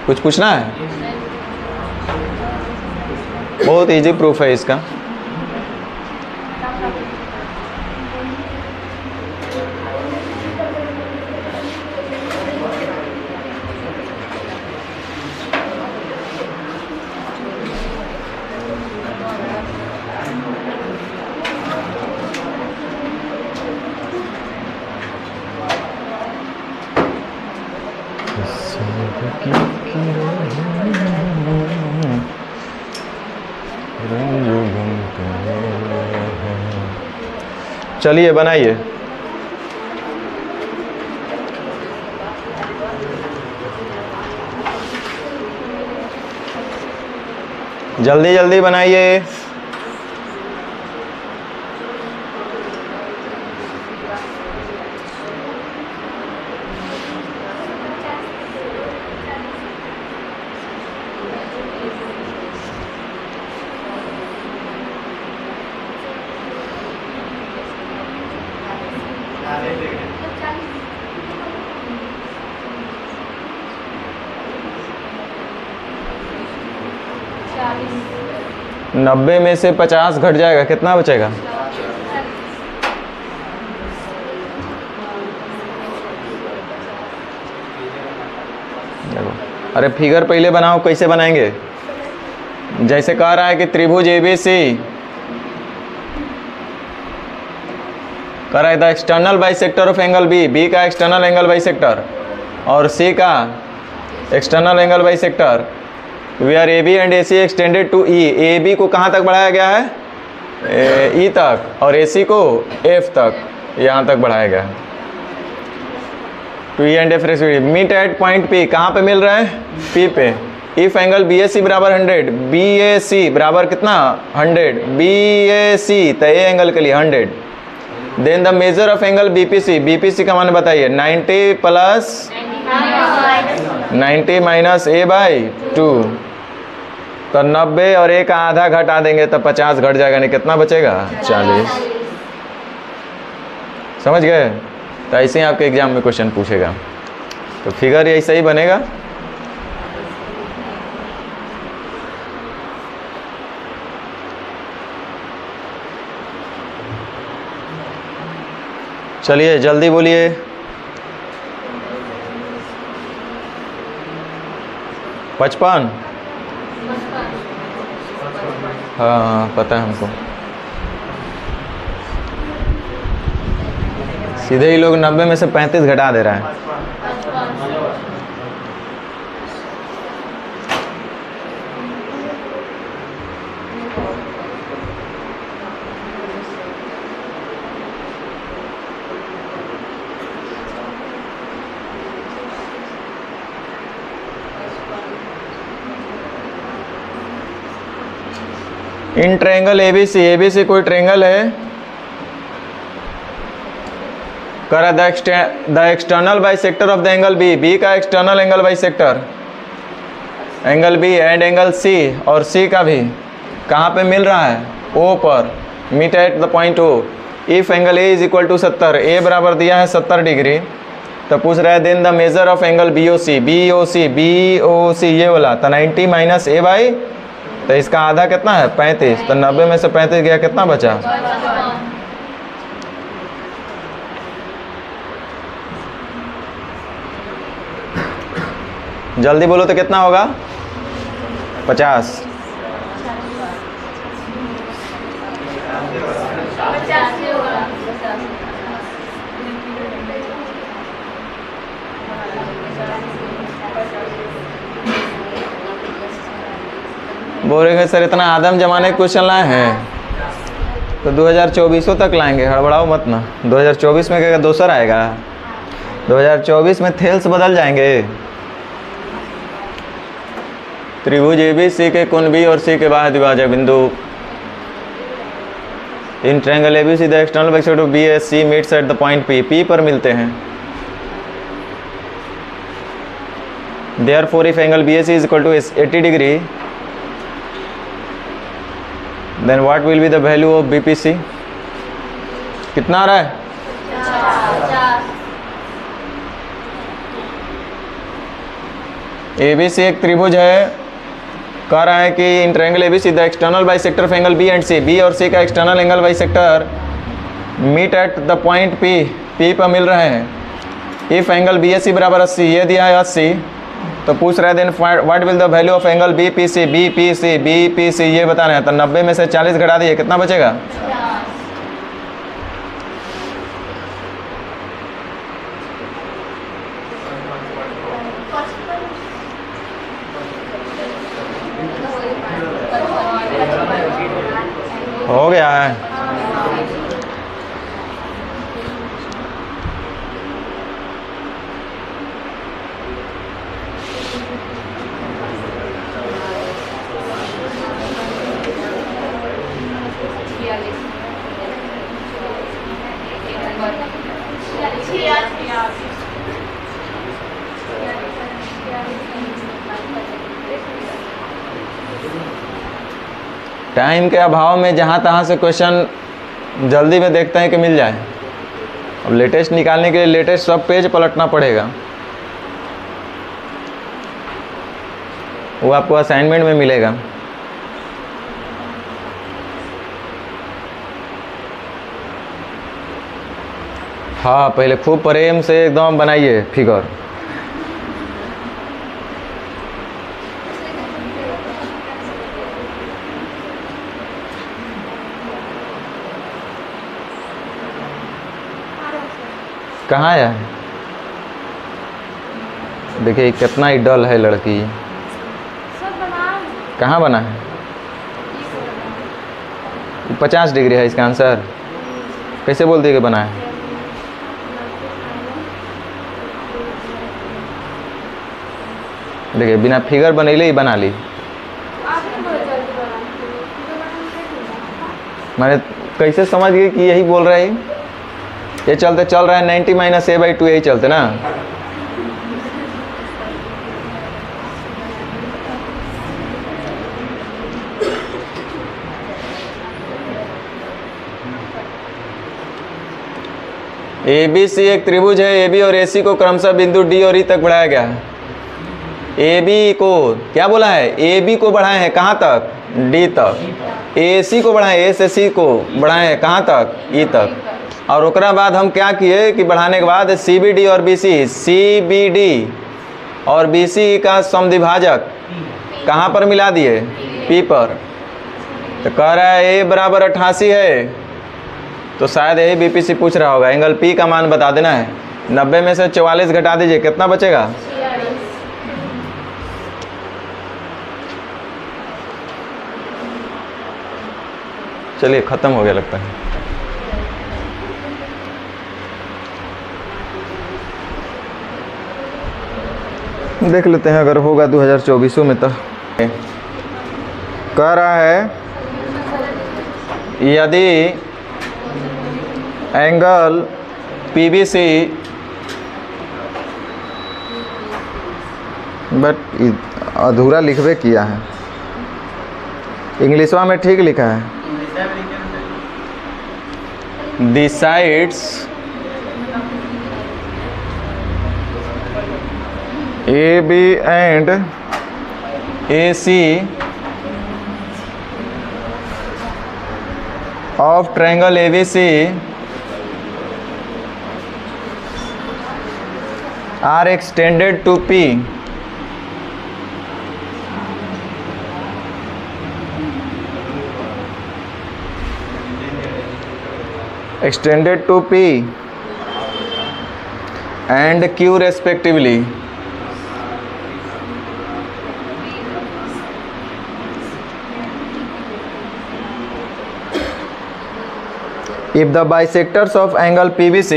S1: कुछ पूछना है? बहुत इजी प्रूफ है इसका। चलिए बनाइए। जल्दी जल्दी बनाइए। नब्बे में से 50 घट जाएगा, कितना बचेगा? देखो, अरे फिगर पहले बनाओ, कैसे बनाएंगे? जैसे कह रहा है कि त्रिभुज ABC कह रहा है the external bisector of angle B का एक्सटर्नल एंगल बाइसेक्टर और C का external angle bisector we are AB and AC extended to E। AB को कहाँ तक बढ़ाया गया है? E तक, और AC को F तक, यहाँ तक बढ़ाया गया है। To E and F respectively meet at point P। कहाँ पे मिल रहा है? P पे। इफ एंगल BAC बराबर 100, BAC बराबर कितना? 100, BAC तो ए एंगल के लिए 100। Then the measure of angle BPC। BPC का मान बताइए। 90 प्लस 90 माइनस a/2, तो 90 और एक आधा घटा देंगे तो 50 घट जाएगा, नहीं कितना बचेगा? 40। समझ गए? तो ऐसे ही आपके एग्जाम में क्वेश्चन पूछेगा, तो फिगर ऐसा ही बनेगा। चलिए जल्दी बोलिए। पचपन? हाँ पता है हमको। सीधे ही लोग 90 में से 35 घटा दे रहा है। इन ट्रायंगल ABC, ABC कोई ट्रायंगल है। करा the external bisector of the angle B का external angle bisector angle B and angle C, और C का भी कहाँ पे मिल रहा है? O पर। Meet at the point O। If angle A is equal to 70, A बराबर दिया है 70 डिग्री, तो पूछ रहा है then the measure of angle BOC ये वाला, तो 90 माइनस a/, तो इसका आधा कितना है? 35। तो 90 में से 35 गया, कितना बचा? जल्दी बोलो तो कितना होगा? 50। बोलेंगे सर इतना आदम जमाने के क्वेश्चन लाए हैं, तो 2024 तक लाएंगे, हड़बड़ाओ मत ना। 2024 में क्या दोसर आएगा? 2024 में थेल्स बदल जाएंगे। त्रिभुज ABC के कोण B और C के बाह्य द्विभाजक बिंदु इन triangle ABC the external bisector of BAC meets eight the point P पर मिलते हैं। Therefore, if angle BAC is equal to 80 degree, then what will be the value of BPC? कितना आ रहा है? ABC एक त्रिभुज है, कह रहा है कि in triangle ABC the external bisector of angle B and C, B और C का external angle bisector meet at the point P पर मिल रहे हैं। इफ एंगल BAC बराबर 80, ये दिया है 80, तो पूछ रहे हैं then what will the value of angle BPC ये बताना है। तो 90 में से 40 घटा दिए, कितना बचेगा? हो गया है। टाइम के अभाव में जहाँ तहाँ से क्वेश्चन जल्दी में देखते हैं कि मिल जाए। अब लेटेस्ट निकालने के लिए लेटेस्ट सब पेज पलटना पड़ेगा, वो आपको असाइनमेंट में मिलेगा। हाँ, पहले खूब प्रेम से एकदम बनाइए फिगर। कहाँ है? देखिए कितना ही डल है लड़की। कहाँ बना है? 50 डिग्री है इसका आंसर। कैसे बोलती है कि बना है? देखिए बिना फिगर बनैले ही बना ली। मैंने कैसे समझ गई कि यही बोल रहा है? ये चलते चल रहा है 90 - a/2, यही चलते ना। ABC एक त्रिभुज है। AB और AC को क्रमशः बिंदु D और E तक बढ़ाया गया है। AB को क्या बोला है? AB को बढ़ाए हैं कहाँ तक? D तक। AC को बढ़ाए, A से C को बढ़ाए हैं कहाँ तक? E तक। और उसके बाद हम क्या किए कि बढ़ाने के बाद CBD और BC और BC का समद्विभाजक कहाँ पर मिला दिए? P पर। तो कह रहा है A बराबर 88 है, तो शायद यही BPC पूछ रहा होगा। एंगल P का मान बता देना है। 90 में से 44 घटा दीजिए, कितना बचेगा? चलिए ख़त्म हो गया लगता है। देख लेते हैं अगर होगा 2024 में। तो कह रहा है यदि एंगल PBC बट अधूरा लिखवे किया है, इंग्लिशवा में ठीक लिखा है। The sides AB and AC of triangle ABC are extended to P. Extended to P and Q respectively. If the bisectors of angle PBC,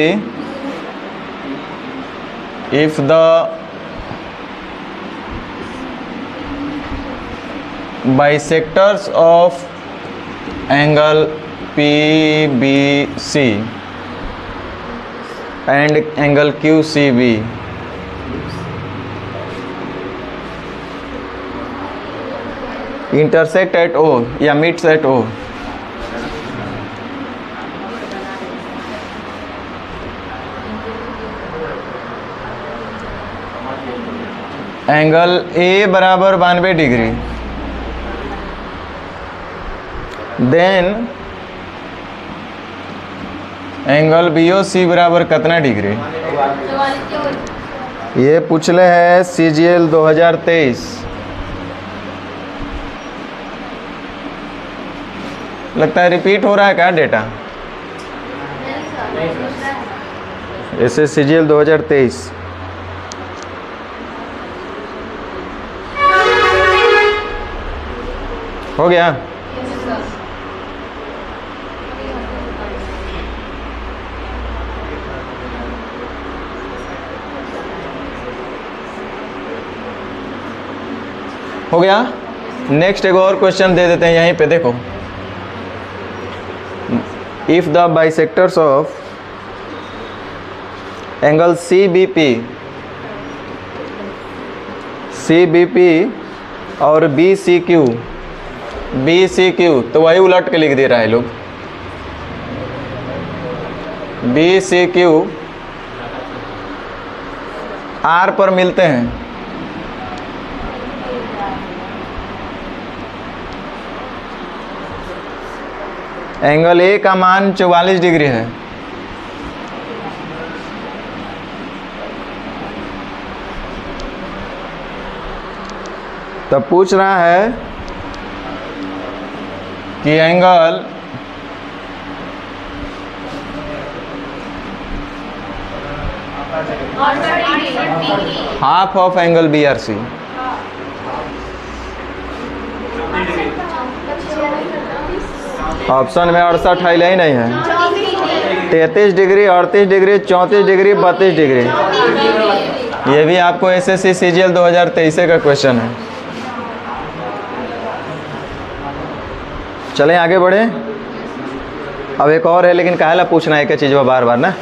S1: if the bisectors of angle PBC and angle QCB intersect at O या meets at O. Angle A बराबर 92 degree, then angle B O C बराबर कितना degree? ये पूछले है CGL 2023। लगता है repeat हो रहा है क्या डेटा? ऐसे CGL 2023 हो गया। हो गया। नेक्स्ट एक और क्वेश्चन दे देते हैं यहीं पे, देखो। If the bisectors of angle CBP और BCQ, तो वही उलट के लिख दे रहा है लोग। BCQ R पर मिलते हैं, एंगल ए का मान 44 डिग्री है। तब पूछ रहा है कि angle half of angle BRC, option में 68 है ही नहीं है। 33 डिग्री, 38 डिग्री, 34 डिग्री, 32 डिग्री। ये भी आपको SSC CGL 2023 का क्वेश्चन है। चलें आगे बढ़े। अब एक और है, लेकिन काहे ला पूछना है क्या चीज़ बार बार ना,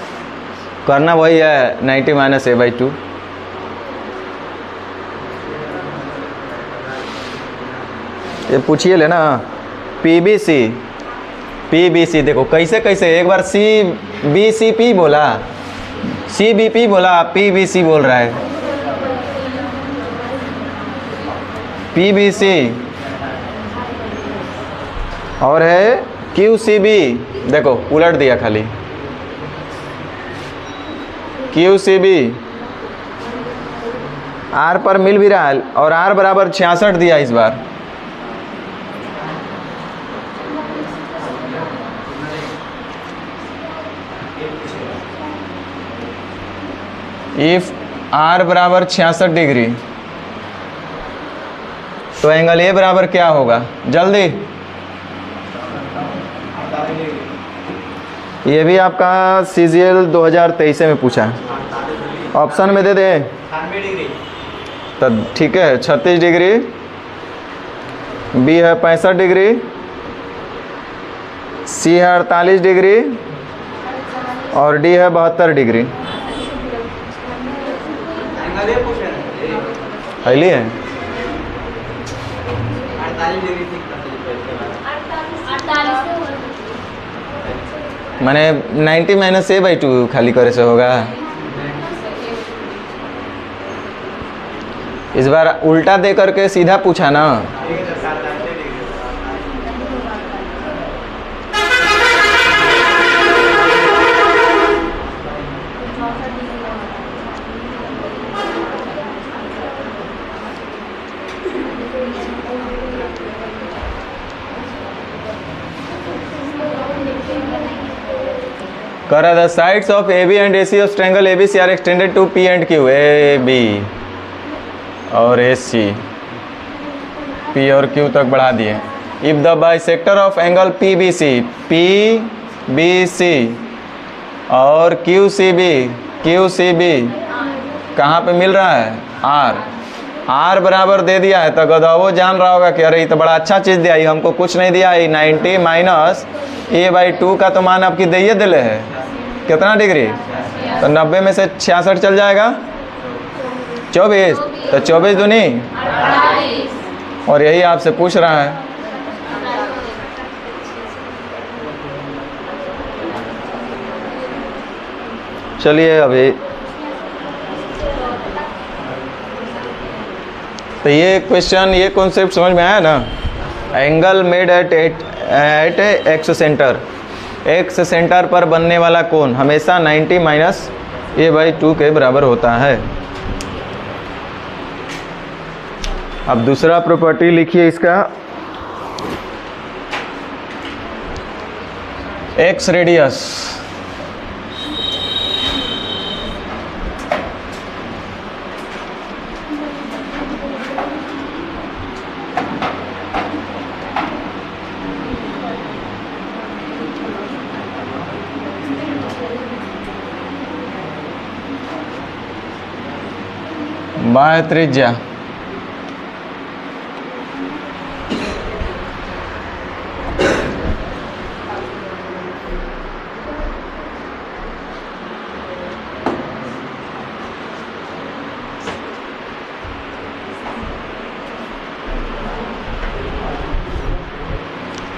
S1: करना वही है 90 - a/2। ये पूछिए ले ना। PBC देखो कैसे कैसे, एक बार CBCP बोला, CBP बोला, PBC बोल रहा है। PBC और है QCB, देखो उलट दिया खाली। QCB R पर मिल भी रहा है और R बराबर 66 दिया इस बार। इफ R बराबर 66 डिग्री तो एंगल ए बराबर क्या होगा? जल्दी, ये भी आपका CGL 2023 में पूछा है। ऑप्शन में दे दे तो ठीक है। 36 डिग्री, बी है 65 डिग्री, सी है 48 डिग्री और डी है 72 डिग्री। हली है मैंने 90 - a/2 खाली करे से होगा। इस बार उल्टा दे करके सीधा पूछा ना। The sides of AB and AC of triangle ABC are extended to P and Q। AB और AC P और Q तक बढ़ा दिए। If the bisector of angle PBC और QCB कहाँ पे मिल रहा है? R बराबर दे दिया है। तो गदावो जान रहा होगा कि अरे ये तो बड़ा अच्छा चीज़ दिया, हमको कुछ नहीं दिया। 90 - a/2 का तो मान आपकी दे दिले है। कितना डिग्री? तो 90 में से 66 चल जाएगा 24, तो 24 दूनी और यही आपसे पूछ रहा है। चलिए अभी तो ये क्वेश्चन, ये कॉन्सेप्ट समझ में आया ना। Angle made at x centre, x centre पर बनने वाला कोण हमेशा 90 माइनस a/2 के बराबर होता है। अब दूसरा प्रॉपर्टी लिखिए इसका, एक्स रेडियस बाह्य त्रिज्या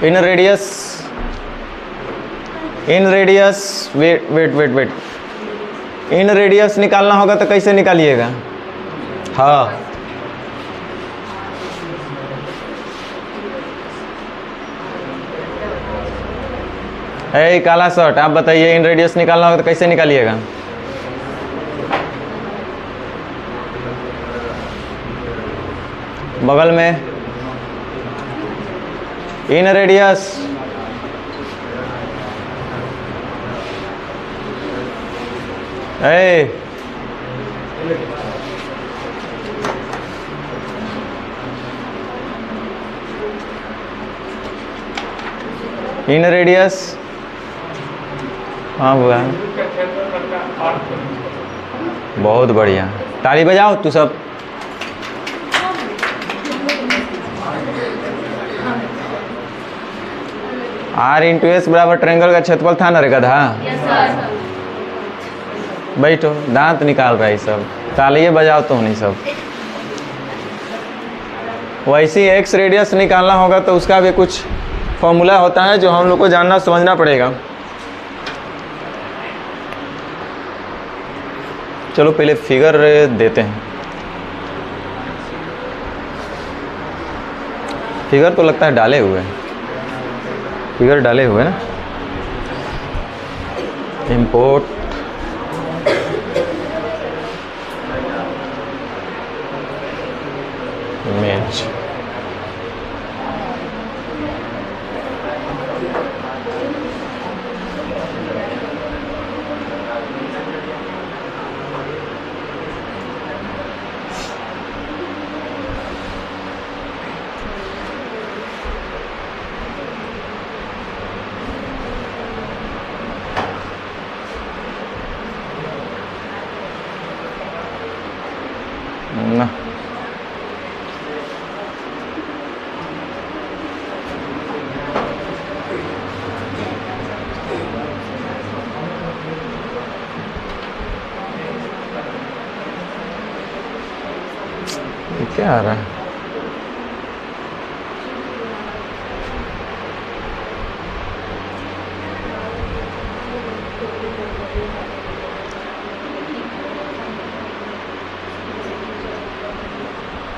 S1: इन रेडियस वेट इन रेडियस निकालना होगा तो कैसे निकालिएगा? हाँ, ए काला शर्ट, आप बताइए इन रेडियस निकालना होगा तो कैसे निकालिएगा? बगल में इन रेडियस, ए इन रेडियस, हाँ हुआ, बहुत बढ़िया, ताली बजाओ तू सब। R इंटू एस बराबर ट्रायंगल का क्षेत्रफल था ना रे गधा? बैठो, दांत निकाल रहा है सब, तालियां बजाओ तो नहीं सब। वैसे एक्स रेडियस निकालना होगा तो उसका भी कुछ फॉर्मूला होता है जो हम लोग को जानना समझना पड़ेगा। चलो पहले फिगर देते हैं। फिगर तो लगता है डाले हुए हैं, फिगर डाले हुए ना। इंपोर्ट इमेज, ना ये क्या आ रहा है?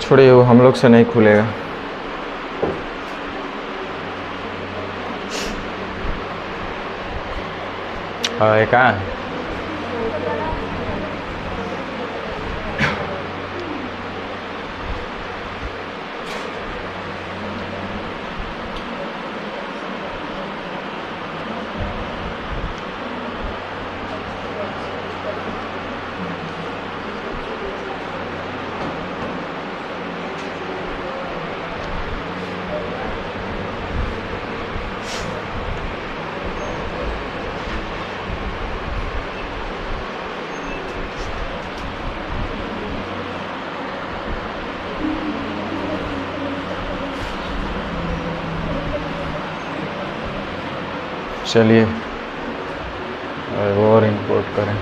S1: छोड़िए, वो हम लोग से नहीं खुलेगा। हाँ एक आ चलिए और इंपोर्ट करें।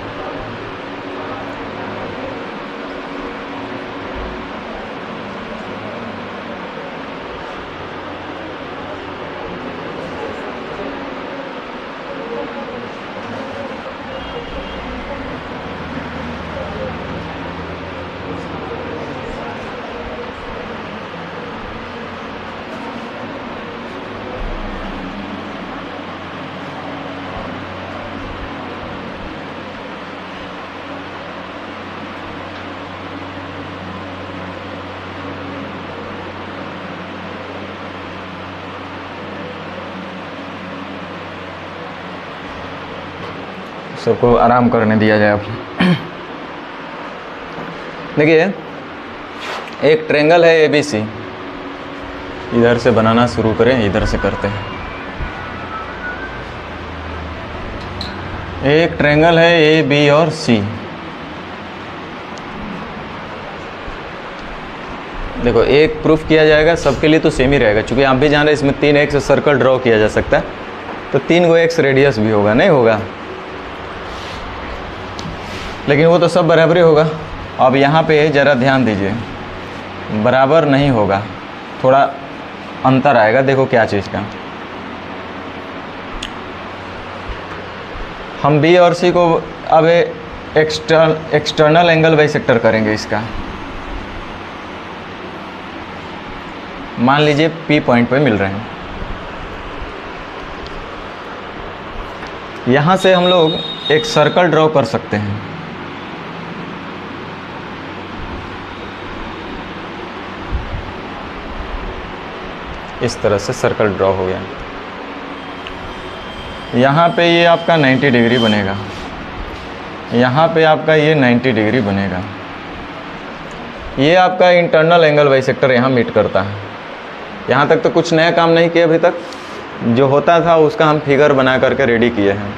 S1: सबको आराम करने दिया जाए अब। देखिए एक ट्रेंगल है ABC, इधर से बनाना शुरू करें, इधर से करते हैं। एक ट्रेंगल है AB और C। देखो एक प्रूफ किया जाएगा, सबके लिए तो सेम ही रहेगा, क्योंकि आप भी जान रहे हैं इसमें 3 एक्स सर्कल ड्रॉ किया जा सकता है, तो 3 गो एक्स रेडियस भी होगा, नहीं होगा, लेकिन वो तो सब बराबर ही होगा। अब यहाँ पे ज़रा ध्यान दीजिए, बराबर नहीं होगा, थोड़ा अंतर आएगा। देखो क्या चीज़ का, हम B और C को अब एक्सटर्नल एंगल बाइसेक्टर करेंगे इसका। मान लीजिए P पॉइंट पे मिल रहे हैं, यहाँ से हम लोग एक सर्कल ड्रॉ कर सकते हैं। इस तरह से सर्कल ड्रॉ हो गया। यहाँ पे ये आपका 90 डिग्री बनेगा, यहाँ पे आपका ये 90 डिग्री बनेगा। ये आपका इंटरनल एंगल बाइसेक्टर यहाँ मीट करता है। यहाँ तक तो कुछ नया काम नहीं किया अभी तक, जो होता था उसका हम फिगर बना करके रेडी किए हैं।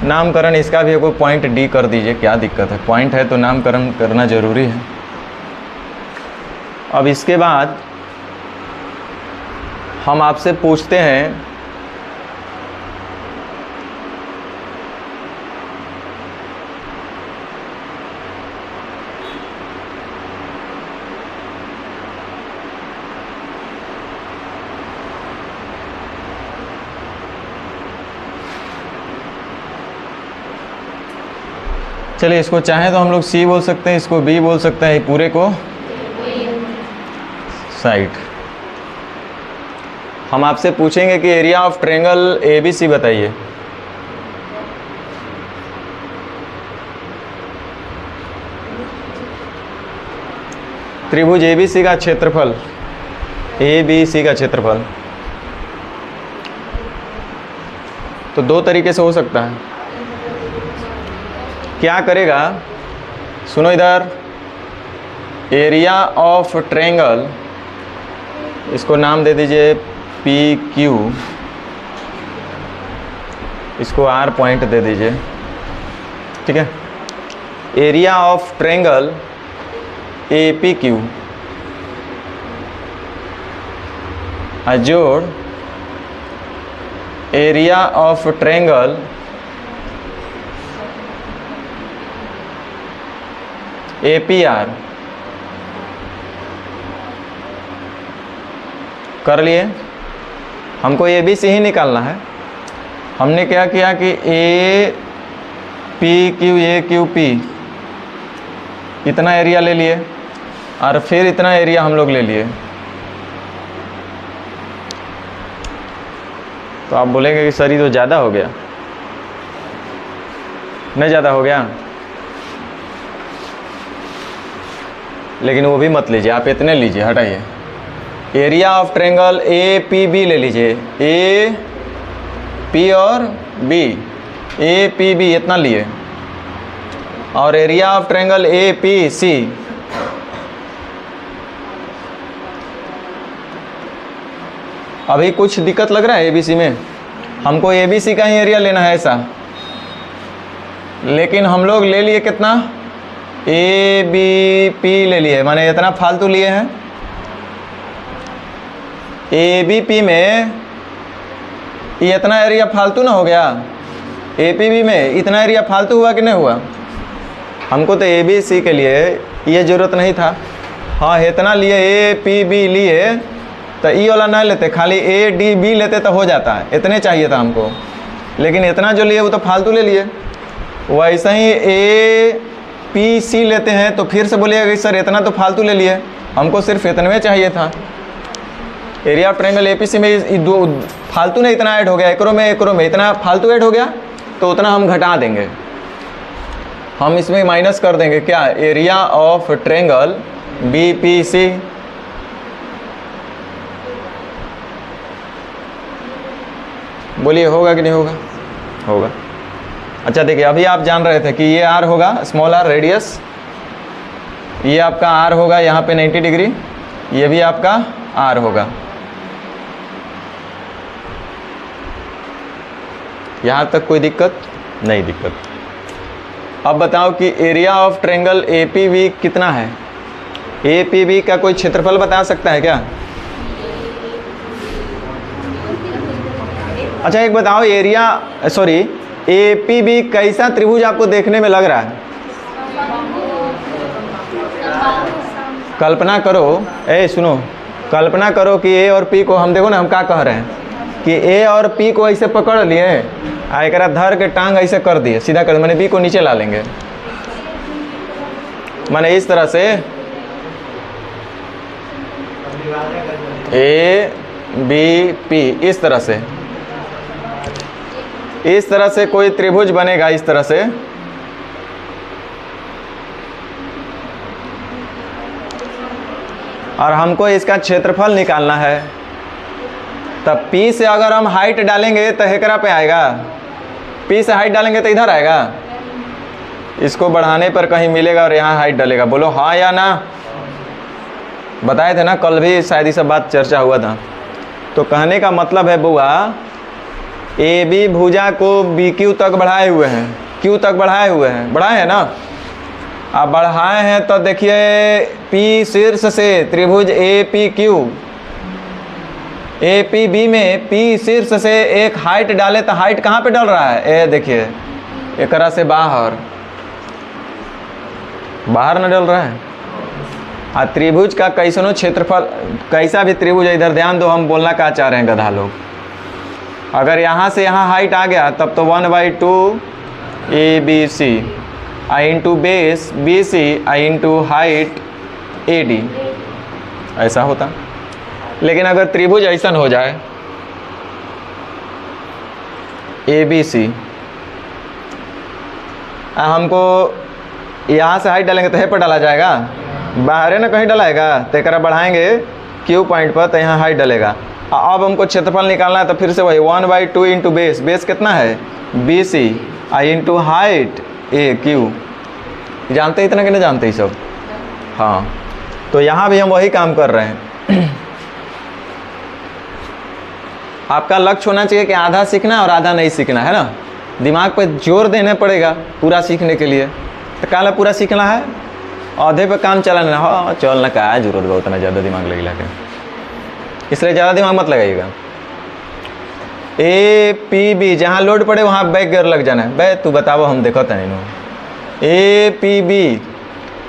S1: नामकरण इसका भी कोई पॉइंट D कर दीजिए, क्या दिक्कत है, पॉइंट है तो नामकरण करना ज़रूरी है। अब इसके बाद हम आपसे पूछते हैं चलिए इसको चाहे तो हम लोग C बोल सकते हैं, इसको B बोल सकते हैं, पूरे को साइड। हम आपसे पूछेंगे कि एरिया ऑफ ट्रायंगल ABC बताइए। त्रिभुज ABC का क्षेत्रफल, ABC का क्षेत्रफल तो 2 तरीके से हो सकता है। क्या करेगा, सुनो इधर, एरिया ऑफ ट्रायंगल, इसको नाम दे दीजिए PQ, इसको R पॉइंट दे दीजिए, ठीक है। एरिया ऑफ ट्रायंगल APQ जोड़ एरिया ऑफ ट्रायंगल APR कर लिए। हमको ABC ही निकालना है। हमने क्या किया कि APQ इतना एरिया ले लिए और फिर इतना एरिया हम लोग ले लिए। तो आप बोलेंगे कि सर ये तो ज़्यादा हो गया, नहीं ज़्यादा हो गया, लेकिन वो भी मत लीजिए, आप इतने लीजिए, हटाइए। एरिया ऑफ ट्रायंगल APB ले लीजिए, AP और B, APB इतना लिए, और एरिया ऑफ ट्रायंगल APC अभी कुछ दिक्कत लग रहा है ABC में, हमको ABC का ही एरिया लेना है ऐसा, लेकिन हम लोग ले लिए कितना, ABP ले लिए, माने इतना फालतू लिए हैं। ABP में ये इतना एरिया फालतू ना हो गया, APB में इतना एरिया फालतू हुआ कि नहीं हुआ। हमको तो ABC के लिए ये ज़रूरत नहीं था। हाँ इतना लिए, APB लिए तो ई वाला ना लेते, खाली ADB लेते तो हो जाता है, इतने चाहिए था हमको, लेकिन इतना जो लिए वो तो फालतू ले लिए। वैसे ही APC लेते हैं तो फिर से बोलिएगा कि सर इतना तो फालतू ले लिए, हमको सिर्फ इतने में चाहिए था। एरिया ऑफ ट्रायंगल APC में दो फालतू नहीं, इतना ऐड हो गया, एकरों में इतना फालतू ऐड हो गया, तो उतना हम घटा देंगे, हम इसमें माइनस कर देंगे क्या, एरिया ऑफ ट्रायंगल BPC। बोलिए होगा कि नहीं होगा, होगा। अच्छा देखिए, अभी आप जान रहे थे कि ये आर होगा, स्मॉल आर रेडियस, ये आपका आर होगा यहाँ पे 90 डिग्री, ये भी आपका आर होगा। यहाँ तक कोई दिक्कत नहीं? दिक्कत। अब बताओ कि एरिया ऑफ ट्रायंगल APB कितना है? APB का कोई क्षेत्रफल बता सकता है क्या? अच्छा एक बताओ, एरिया सॉरी APB कैसा त्रिभुज आपको देखने में लग रहा है? कल्पना करो, सुनो, कल्पना करो कि A और P को हम देखो ना, हम क्या कह रहे हैं कि A और P को ऐसे पकड़ लिए, एक धर के टांग ऐसे कर दिए, सीधा कर, मैंने B को नीचे ला लेंगे, माने इस तरह से ABP, इस तरह से कोई त्रिभुज बनेगा, इस तरह से। और हमको इसका क्षेत्रफल निकालना है, तब P से अगर हम हाइट डालेंगे तो हेकरा पे आएगा, P से हाइट डालेंगे तो इधर आएगा, इसको बढ़ाने पर कहीं मिलेगा और यहाँ हाइट डालेगा। बोलो हाँ या ना? बताए थे ना, कल भी शायद ये सब बात चर्चा हुआ था। तो कहने का मतलब है बुआ, AB भुजा को BQ तक बढ़ाए हुए हैं, Q तक बढ़ाए हुए हैं, बढ़ाए हैं ना? आप बढ़ाए हैं तो देखिए P शीर्ष से त्रिभुज APQ, APB में P शीर्ष से एक हाइट डाले तो हाइट कहाँ पे डाल रहा है? देखिए एक तरह से बाहर न डल रहा है। त्रिभुज का कैसनो क्षेत्रफल, कैसा भी त्रिभुज है, इधर ध्यान दो, हम बोलना क्या चाह रहे हैं गधा लोग। अगर यहाँ से यहाँ हाइट आ गया तब तो 1/2 ABC आई इंटू बेस BC आई इंटू हाइट AD, ऐसा होता। लेकिन अगर त्रिभुज ऐसा हो जाए ABC, हमको यहाँ से हाइट डालेंगे तो हे पर डाला जाएगा, बाहर है ना कहीं डलाएगा, तो एक बढ़ाएंगे Q पॉइंट पर तो यहाँ हाइट डलेगा। अब हमको क्षेत्रफल निकालना है तो फिर से वही 1/2 इंटू बेस कितना है? BC आई इंटू हाइट AQ। जानते इतना कि नहीं जानते ये सब? हाँ, तो यहाँ भी हम वही काम कर रहे हैं। आपका लक्ष्य होना चाहिए कि आधा सीखना और आधा नहीं सीखना है ना, दिमाग पे जोर देना पड़ेगा पूरा सीखने के लिए। तो काला पूरा सीखना है, आधे पे काम चलाना, हाँ चलना का जरूरत बहुत ना ज़्यादा दिमाग लगे के, इसलिए ज़्यादा दिमाग मत लगाइएगा। APB जहाँ लोड पड़े वहाँ बैक गियर लग जाना है। बे तू बताओ, हम देखो तो नहीं।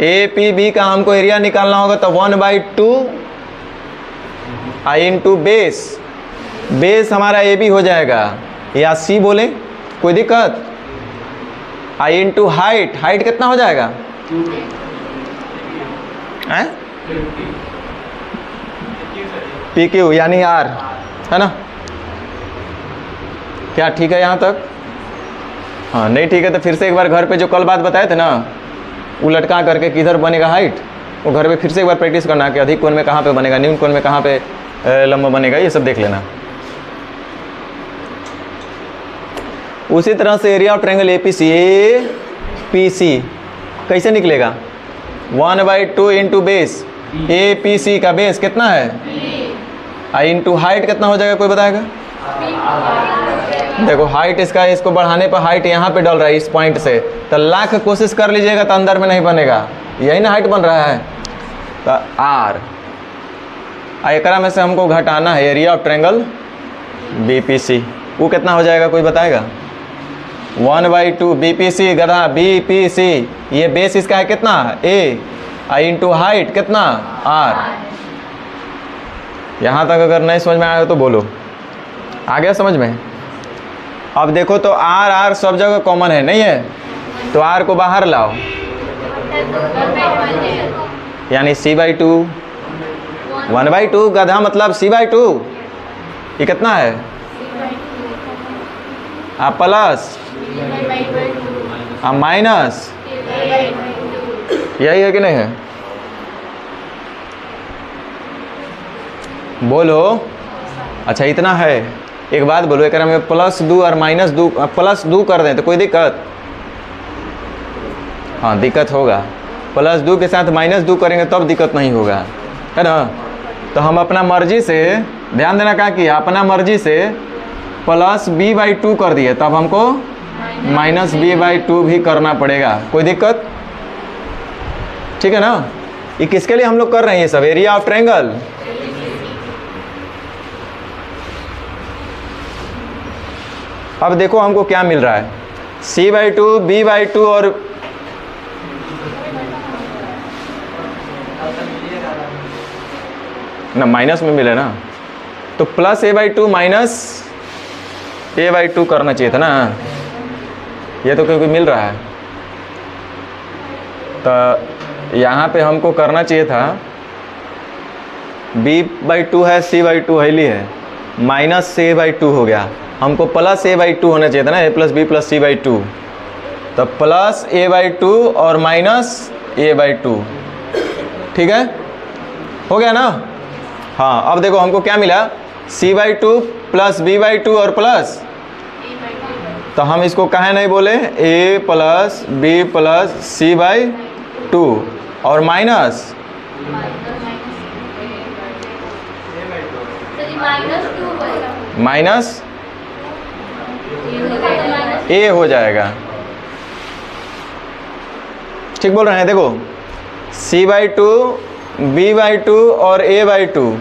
S1: APB का हमको एरिया निकालना होगा तो 1/2 आई इंटू बेस हमारा AB हो जाएगा, या C बोले कोई दिक्कत? आई इंटू हाइट कितना हो जाएगा? PQ यानी R, है ना? क्या ठीक है यहाँ तक? हाँ, नहीं ठीक है तो फिर से एक बार घर पे जो कल बात बताए थे ना, उलटका करके किधर बनेगा हाइट, वो घर पे फिर से एक बार प्रैक्टिस करना कि अधिक कोण में कहाँ पे बनेगा, न्यून कोण में कहाँ पे लंबा बनेगा, ये सब देख लेना। उसी तरह से एरिया ऑफ ट्रायंगल APC कैसे निकलेगा? 1/2 इंटू बेस APC का बेस कितना है? आई इंटू हाइट कितना हो जाएगा, कोई बताएगा? देखो हाइट इसको बढ़ाने पर हाइट यहाँ पे डल रहा है इस पॉइंट से, तो लाख कोशिश कर लीजिएगा तो अंदर में नहीं बनेगा, यही ना हाइट बन रहा है। तो R एकरा में से हमको घटाना है एरिया ऑफ ट्रायंगल BPC, वो कितना हो जाएगा, कोई बताएगा? 1/2 BPC गधा BPC, ये बेस इसका है कितना? A आई इंटू हाइट कितना? R। यहाँ तक अगर नहीं समझ में आया तो बोलो, आ गया समझ में? अब देखो तो R सब जगह कॉमन है, नहीं है? तो R को बाहर लाओ, यानी C/2 1/2 गधा मतलब C/2, ये कितना है? आप प्लस माइनस, यही है कि नहीं है? बोलो। अच्छा इतना है, एक बात बोलो, एक में प्लस दो और माइनस दो, प्लस दो कर दें तो कोई दिक्कत? हाँ दिक्कत होगा। प्लस दो के साथ माइनस दो करेंगे तब दिक्कत नहीं होगा, है ना। तो हम अपना मर्जी से, ध्यान देना क्या किया, अपना मर्जी से प्लस b/2 कर दिए, तब हमको माइनस b/2 भी करना पड़ेगा, कोई दिक्कत? ठीक है ना। ये किसके लिए हम लोग कर रहे हैं ये सब? Area of triangle. अब देखो हमको क्या मिल रहा है, c/2 b/2 और ना माइनस में मिले ना, तो प्लस a/2 माइनस a/2 करना चाहिए था ना, ये तो क्योंकि मिल रहा है। तो यहाँ पे हमको करना चाहिए था b/2 है, c/2 है, माइनस a/2 हो गया, हमको प्लस a/2 होना चाहिए था ना, a + b + c/2। तो प्लस a/2 और माइनस a/2, ठीक है, हो गया ना। हाँ अब देखो हमको क्या मिला, c/2 प्लस b/2 और प्लस, तो हम इसको कहे नहीं बोले, a + b + c/2 और माइनस माइनस a हो जाएगा। ठीक बोल रहे हैं? देखो c/2 b/2 और a/2,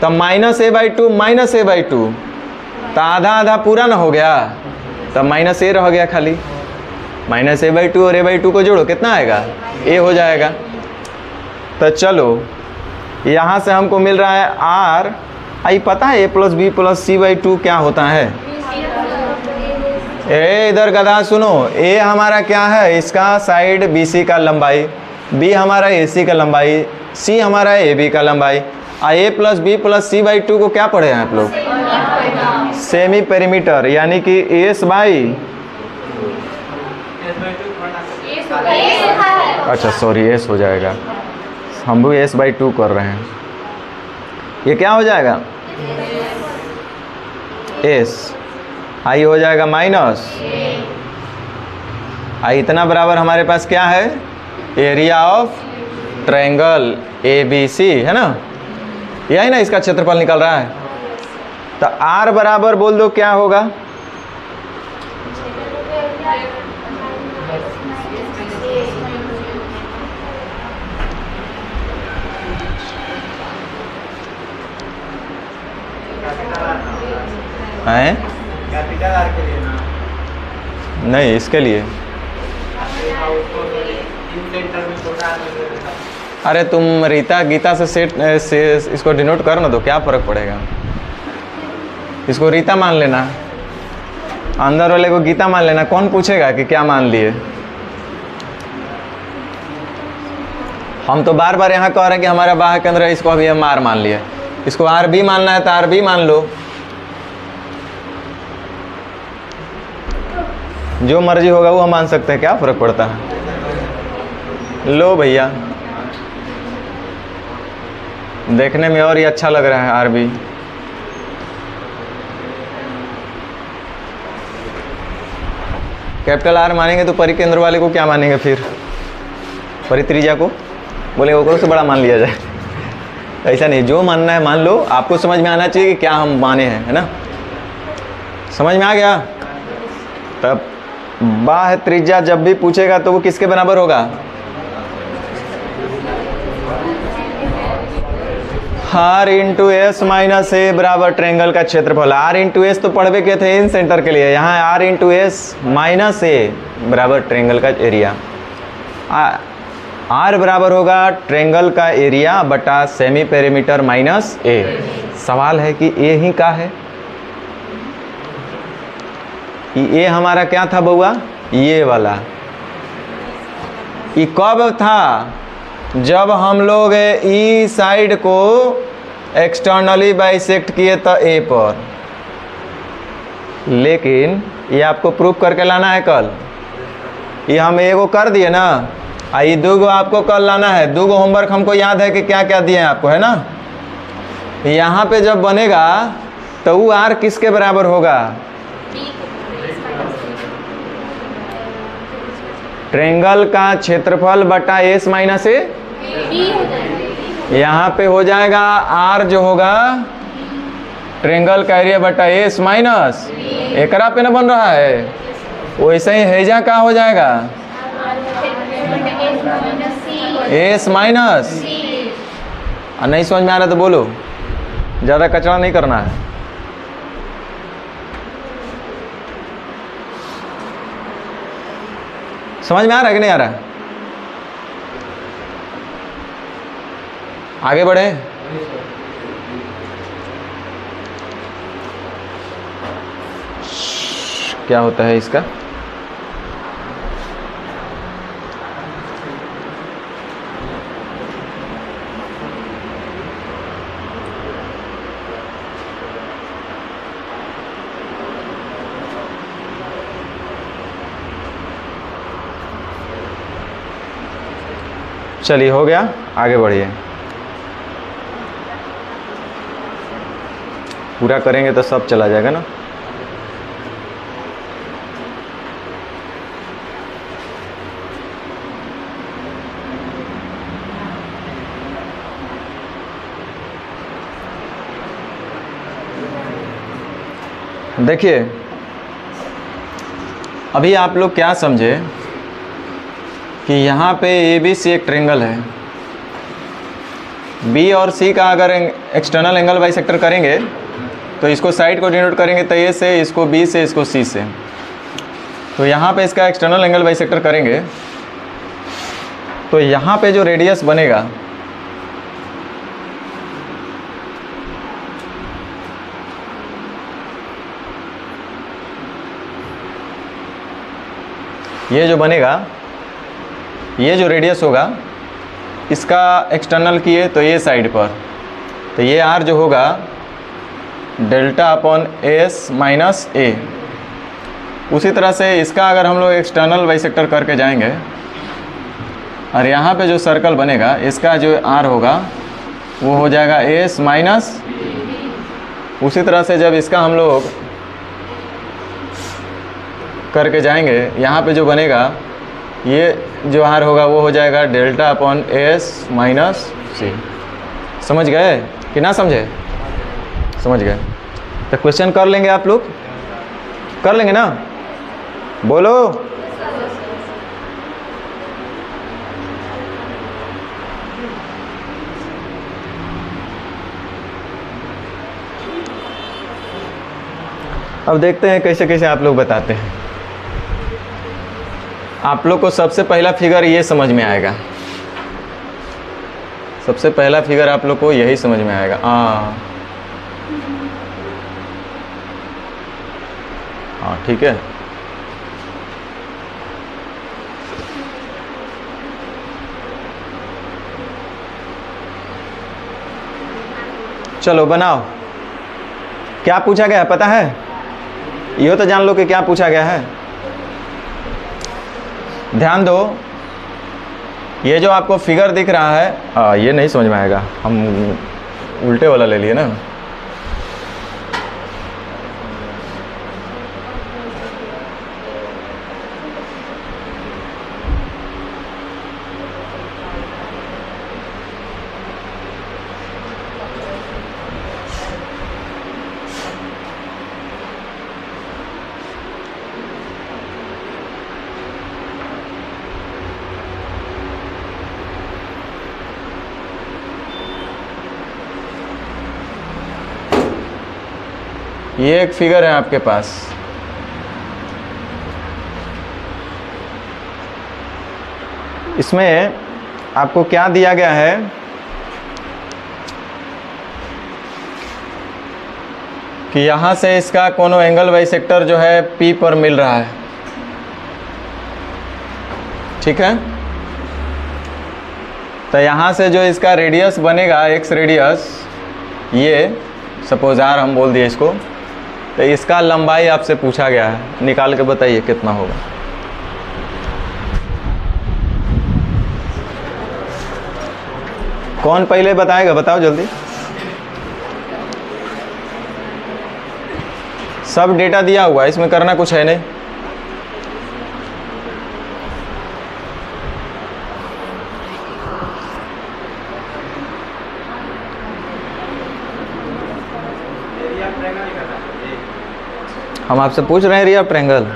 S1: तब माइनस a/2 माइनस a/2, तो आधा आधा पूरा ना हो गया, तब माइनस a रह गया खाली, माइनस a/2 और a/2 को जोड़ो कितना आएगा, a हो जाएगा। तो चलो यहाँ से हमको मिल रहा है r, आई पता है a + b + c/2 क्या होता है? ए इधर गधा सुनो, a हमारा क्या है, इसका साइड BC का लंबाई, b हमारा AC का लंबाई, c हमारा AB का लंबाई, a + b + c/2 को क्या पढ़े हैं आप लोग? सेमी पेरीमीटर, यानी कि s बाई, अच्छा सॉरी s हो जाएगा, हम भी s/2 कर रहे हैं, ये क्या हो जाएगा s, आई हो जाएगा माइनस आई, इतना बराबर हमारे पास क्या है, एरिया ऑफ ट्रायंगल ABC, है ना, यही ना इसका क्षेत्रफल निकल रहा है। तो R बराबर बोल दो क्या होगा, हैं? नहीं इसके लिए, अरे तुम रीता गीता से सेट से इसको डिनोट कर ना दो, क्या फ़र्क पड़ेगा, इसको रीता मान लेना, अंदर वाले को गीता मान लेना, कौन पूछेगा कि क्या मान लिए। हम तो बार बार यहाँ कह रहे हैं कि हमारा बाह्य केंद्र है, इसको अभी हम R मान लिए, इसको RB मानना है तो RB मान लो, जो मर्जी होगा वो हम मान सकते हैं, क्या फ़र्क पड़ता है। लो भैया, देखने में और ही अच्छा लग रहा है RB। कैपिटल R मानेंगे तो परिकेंद्र वाले को क्या मानेंगे फिर, परित्रिज्या को, बोले ओकरों से बड़ा मान लिया जाए। ऐसा नहीं, जो मानना है मान लो, आपको समझ में आना चाहिए कि क्या हम माने हैं, है ना, समझ में आ गया। तब बाह्य त्रिज्या जब भी पूछेगा तो वो किसके बराबर होगा, R × S - A बराबर ट्रायंगल का क्षेत्रफल। R × S तो पढ़वे के थे इन सेंटर के लिए, यहाँ R × S - A बराबर ट्रायंगल का एरिया, R बराबर होगा ट्रायंगल का एरिया बटा सेमी पेरीमीटर माइनस A। सवाल है कि A ही का है, ये हमारा क्या था बउआ, ये वाला, ये कब था, जब हम लोग ई साइड को एक्सटर्नली बाइसेक्ट किए तो A पर, लेकिन ये आपको प्रूफ करके लाना है कल, ये हम एगो कर दिए ना, ये दूगो आपको कल लाना है, दूगो होमवर्क हमको याद है कि क्या क्या दिए हैं आपको, है ना। यहाँ पे जब बनेगा तो वो आर किसके बराबर होगा? ट्रेंगल का क्षेत्रफल बटा एस माइनस ए। यहाँ पे हो जाएगा आर जो होगा ट्रेंगल का एरिया बटा एस माइनस एकरा पे ना बन रहा है, वैसे ही हेजा का हो जाएगा एस माइनस। नहीं समझ में आ रहा तो बोलो, ज़्यादा कचरा नहीं करना है। समझ में आ रहा है कि नहीं आ रहा है? आगे बढ़े। क्या होता है इसका? चलिए हो गया, आगे बढ़िए। पूरा करेंगे तो सब चला जाएगा ना। देखिए अभी आप लोग क्या समझे कि यहाँ पे ए बी सी एक ट्रेंगल है, बी और सी का अगर एक्सटर्नल एंगल बाइसेक्टर करेंगे तो इसको साइड को डिनोट करेंगे तो ए से, इसको बी से, इसको सी से। तो यहाँ पे इसका एक्सटर्नल एंगल बाइसेक्टर करेंगे तो यहाँ पे जो रेडियस बनेगा ये जो बनेगा, ये जो रेडियस होगा इसका एक्सटर्नल किए तो ये साइड पर, तो ये आर जो होगा डेल्टा अपॉन एस माइनस ए। उसी तरह से इसका अगर हम लोग एक्सटर्नल बाइसेक्टर करके जाएंगे और यहाँ पे जो सर्कल बनेगा इसका जो आर होगा वो हो जाएगा एस माइनस। उसी तरह से जब इसका हम लोग करके जाएंगे यहाँ पे जो बनेगा ये जो आर होगा वो हो जाएगा डेल्टा अपॉन एस माइनस सी। समझ गए कि ना समझे? समझ गए। तो क्वेश्चन कर लेंगे आप लोग, कर लेंगे ना? बोलो। अब देखते हैं कैसे कैसे आप लोग बताते हैं। आप लोग को सबसे पहला फिगर ये समझ में आएगा, सबसे पहला फिगर आप लोग को यही समझ में आएगा। हाँ ठीक है। चलो बनाओ। क्या पूछा गया है पता है? ये तो जान लो कि क्या पूछा गया है। ध्यान दो, ये जो आपको फिगर दिख रहा है ये नहीं समझ में आएगा, हम उल्टे वाला ले लिए ना। ये एक फिगर है आपके पास, इसमें आपको क्या दिया गया है कि यहाँ से इसका कोनो एंगल बाइसेक्टर जो है P पर मिल रहा है, ठीक है। तो यहाँ से जो इसका रेडियस बनेगा एक्स रेडियस, ये सपोज आर हम बोल दिए इसको, तो इसका लंबाई आपसे पूछा गया है, निकाल के बताइए कितना होगा। कौन पहले बताएगा? बताओ जल्दी। सब डेटा दिया हुआ है, इसमें करना कुछ है नहीं। हम आपसे पूछ रहे हैं एरिया ऑफ ट्रायंगल।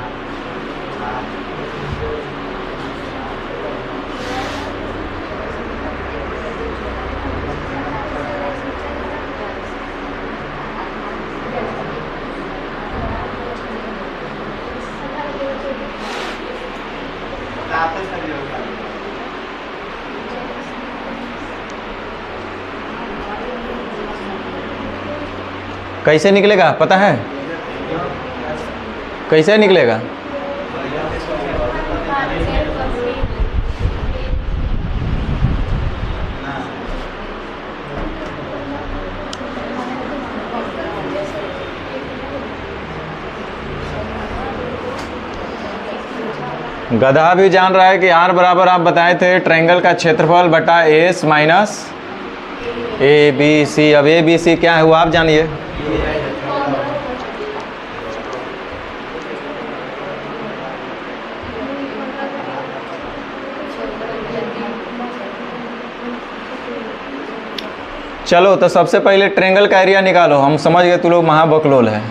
S1: कैसे निकलेगा पता है? कैसे निकलेगा? गधा भी जान रहा है कि आर बराबर आप बताए थे ट्रायंगल का क्षेत्रफल बटा s minus a b c. अब ए बी सी क्या है वो आप जानिए। चलो तो सबसे पहले ट्रायंगल का एरिया निकालो। हम समझ गए तू लोग महाबकलोल है।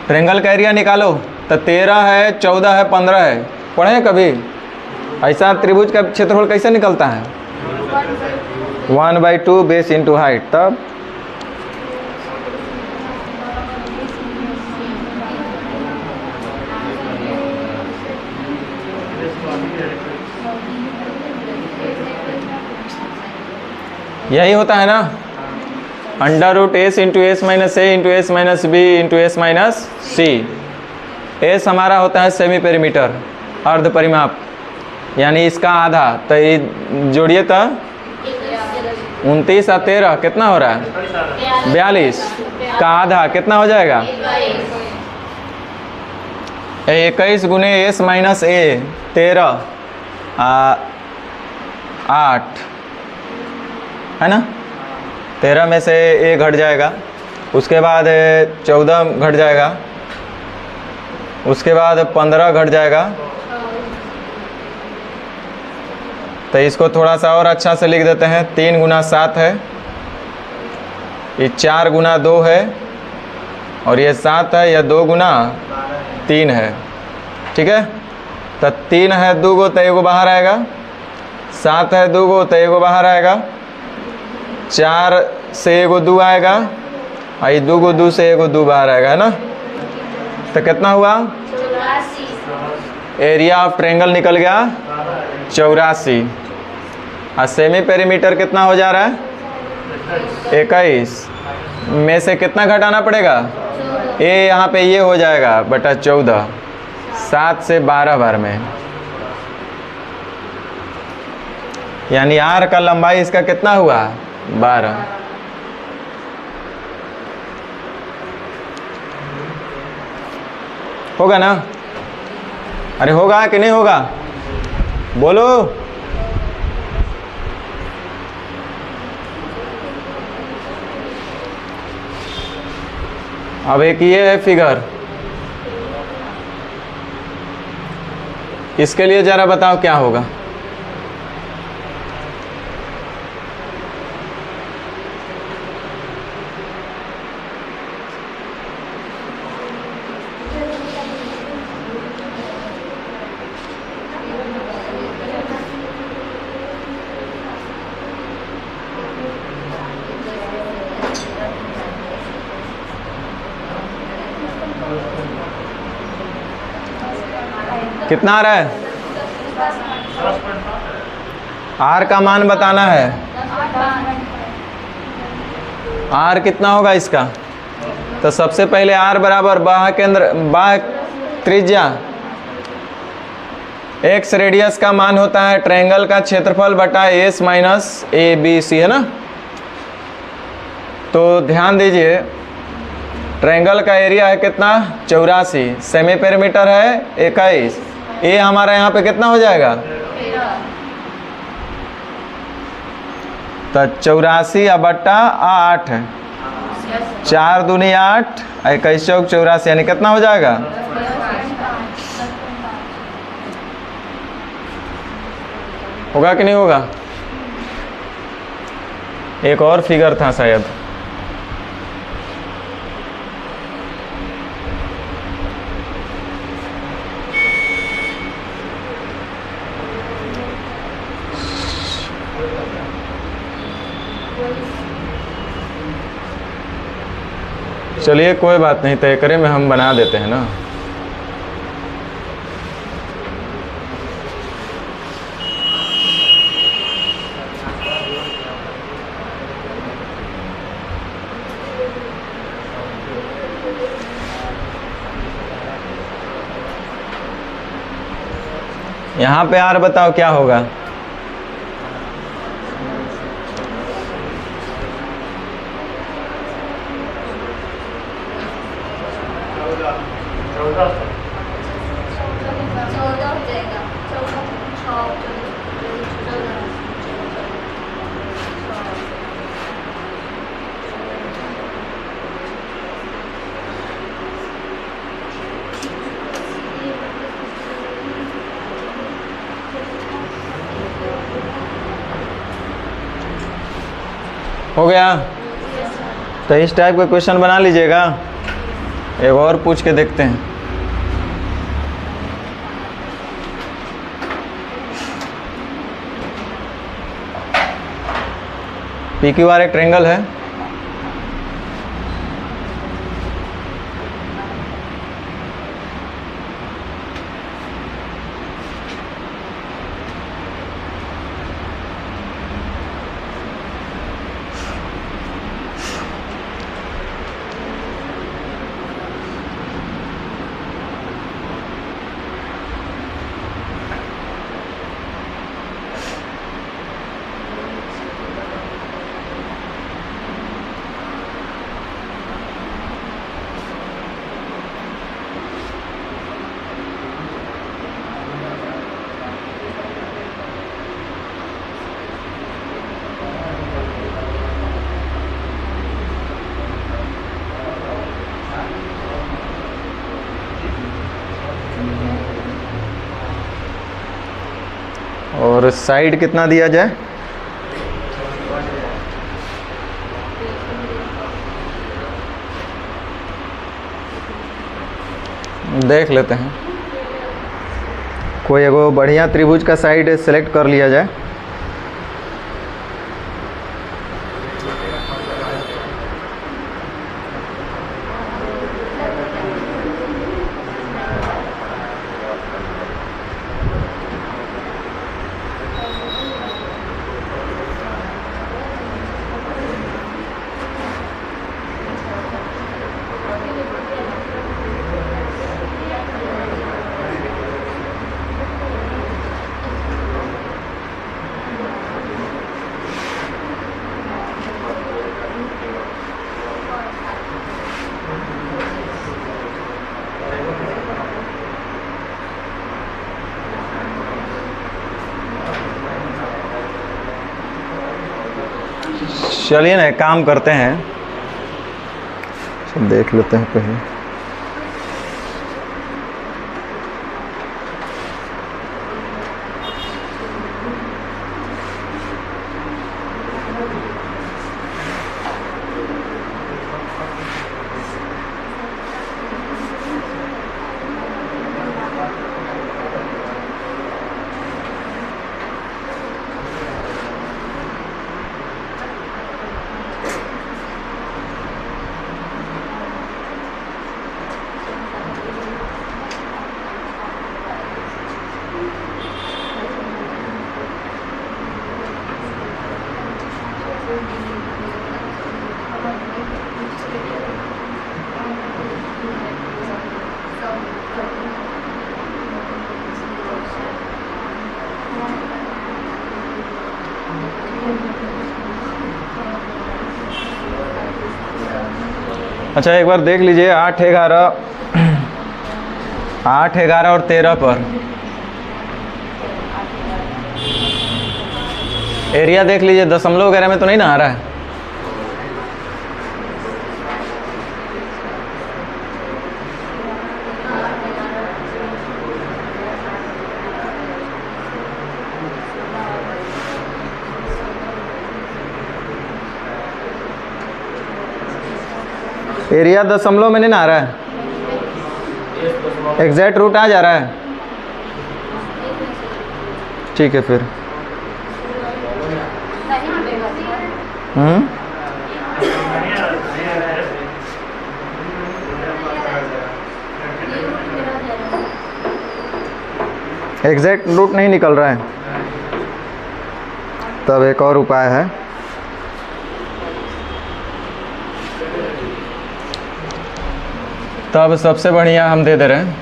S1: ट्रायंगल का एरिया निकालो तो 13 है, 14 है, 15 है। पढ़े हैं कभी ऐसा त्रिभुज का क्षेत्रफल कैसे निकलता है? 1/2 बेस इंटू हाइट। तब यही होता है ना, under root S into S minus A into S minus B into S minus C. S हमारा होता है सेमी पेरीमीटर, अर्ध परिमाप, यानी इसका आधा। तो ये जोड़िए तो 29 और 13 कितना हो रहा है? 42 का आधा कितना हो जाएगा? 21 गुने एस माइनस ए 13 8 है ना। 13 में से ए घट जाएगा, उसके बाद 14 घट जाएगा, उसके बाद 15 घट जाएगा। तो इसको थोड़ा सा और अच्छा से लिख देते हैं। 3 गुना 7 है, ये 4 गुना 2 है, और ये 7 है, या 2 गुना 3 है। ठीक है, तो 3 है 2 गो तो एगो बाहर आएगा, 7 है 2 गो तो एगो बाहर आएगा, 4 से एगो 2 आएगा, और ये 2 गो 2 से एगो 2 बाहर आएगा, है ना। तो कितना हुआ? 84। एरिया ऑफ ट्रायंगल निकल गया 84। और सेमी पेरीमीटर कितना हो जा रहा है? 21 में से कितना घटाना पड़ेगा? ए यहाँ पे ये हो जाएगा बटा 14, 7 से 12 बार में, यानी आर का लंबाई इसका कितना हुआ? 12। होगा ना? अरे होगा कि नहीं होगा? बोलो। अब एक ये है फिगर, इसके लिए जरा बताओ क्या होगा। कितना आ रहा है? आर का मान बताना है। आर कितना होगा इसका? तो सबसे पहले आर बराबर बाह्य केंद्र, बाह्य त्रिज्या एक्स रेडियस का मान होता है ट्रायंगल का क्षेत्रफल बटा s minus a b c, है ना। तो ध्यान दीजिए, ट्रायंगल का एरिया है कितना? 84, सेमी पेरीमीटर है 21। ए हमारा यहाँ पे कितना हो जाएगा? तो 84 बट्टा 8 है 4 दूनी 8, 21 चौक 84, यानी कितना हो जाएगा? होगा कि नहीं होगा? एक और फिगर था शायद, चलिए कोई बात नहीं, तय करें में हम बना देते हैं ना। यहाँ पे यार बताओ क्या होगा? हो गया? तो इस टाइप का क्वेश्चन बना लीजिएगा। एक और पूछ के देखते हैं। PQR एक ट्रायंगल है, और साइड कितना दिया जाए? देख लेते हैं, कोई एगो बढ़िया त्रिभुज का साइड सेलेक्ट कर लिया जाए। चलिए ना, एक काम करते हैं, देख लेते हैं पहले। अच्छा एक बार देख लीजिए, 8, 11 और 13 पर एरिया देख लीजिए, दशमलव वगैरह में तो नहीं ना आ रहा है। एरिया दशमलव में नहीं ना आ रहा है, एग्जैक्ट रूट आ जा रहा है। ठीक है फिर एग्जैक्ट रूट नहीं निकल रहा है, तब एक और उपाय है। तब सबसे बढ़िया हम दे दे रहे हैं,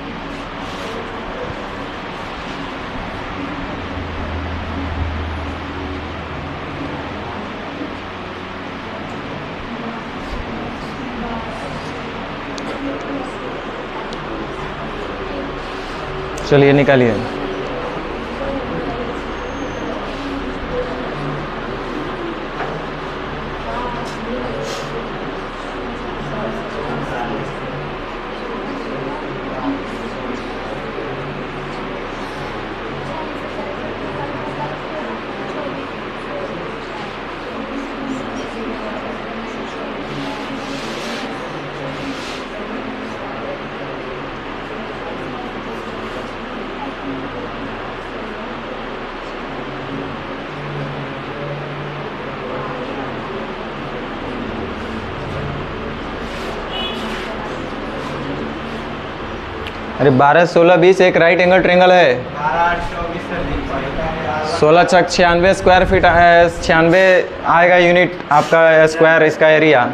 S1: चलिए निकालिए। अरे 12, 16, 20 एक राइट एंगल ट्रेंगल है। 16 छक 96 स्क्वायर फीट है, 96 आएगा यूनिट आपका स्क्वायर इसका एरिया।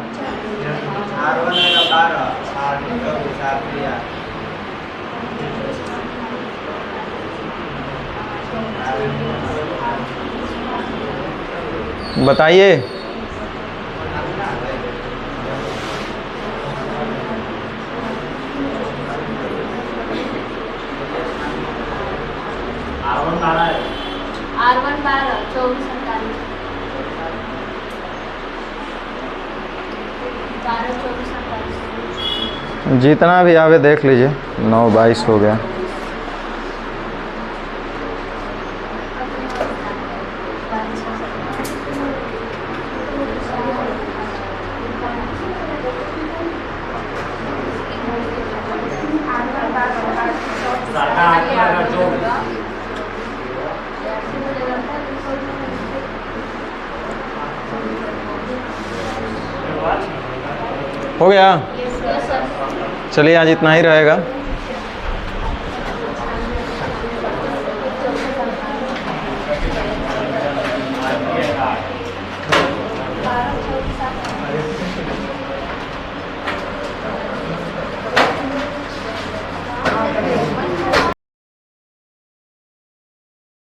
S1: बताइए।
S2: R1 12 24 48 12 24 48
S1: जितना भी आवे देख लीजिए। 9 22 हो गया। हो गया। चलिए आज इतना ही रहेगा।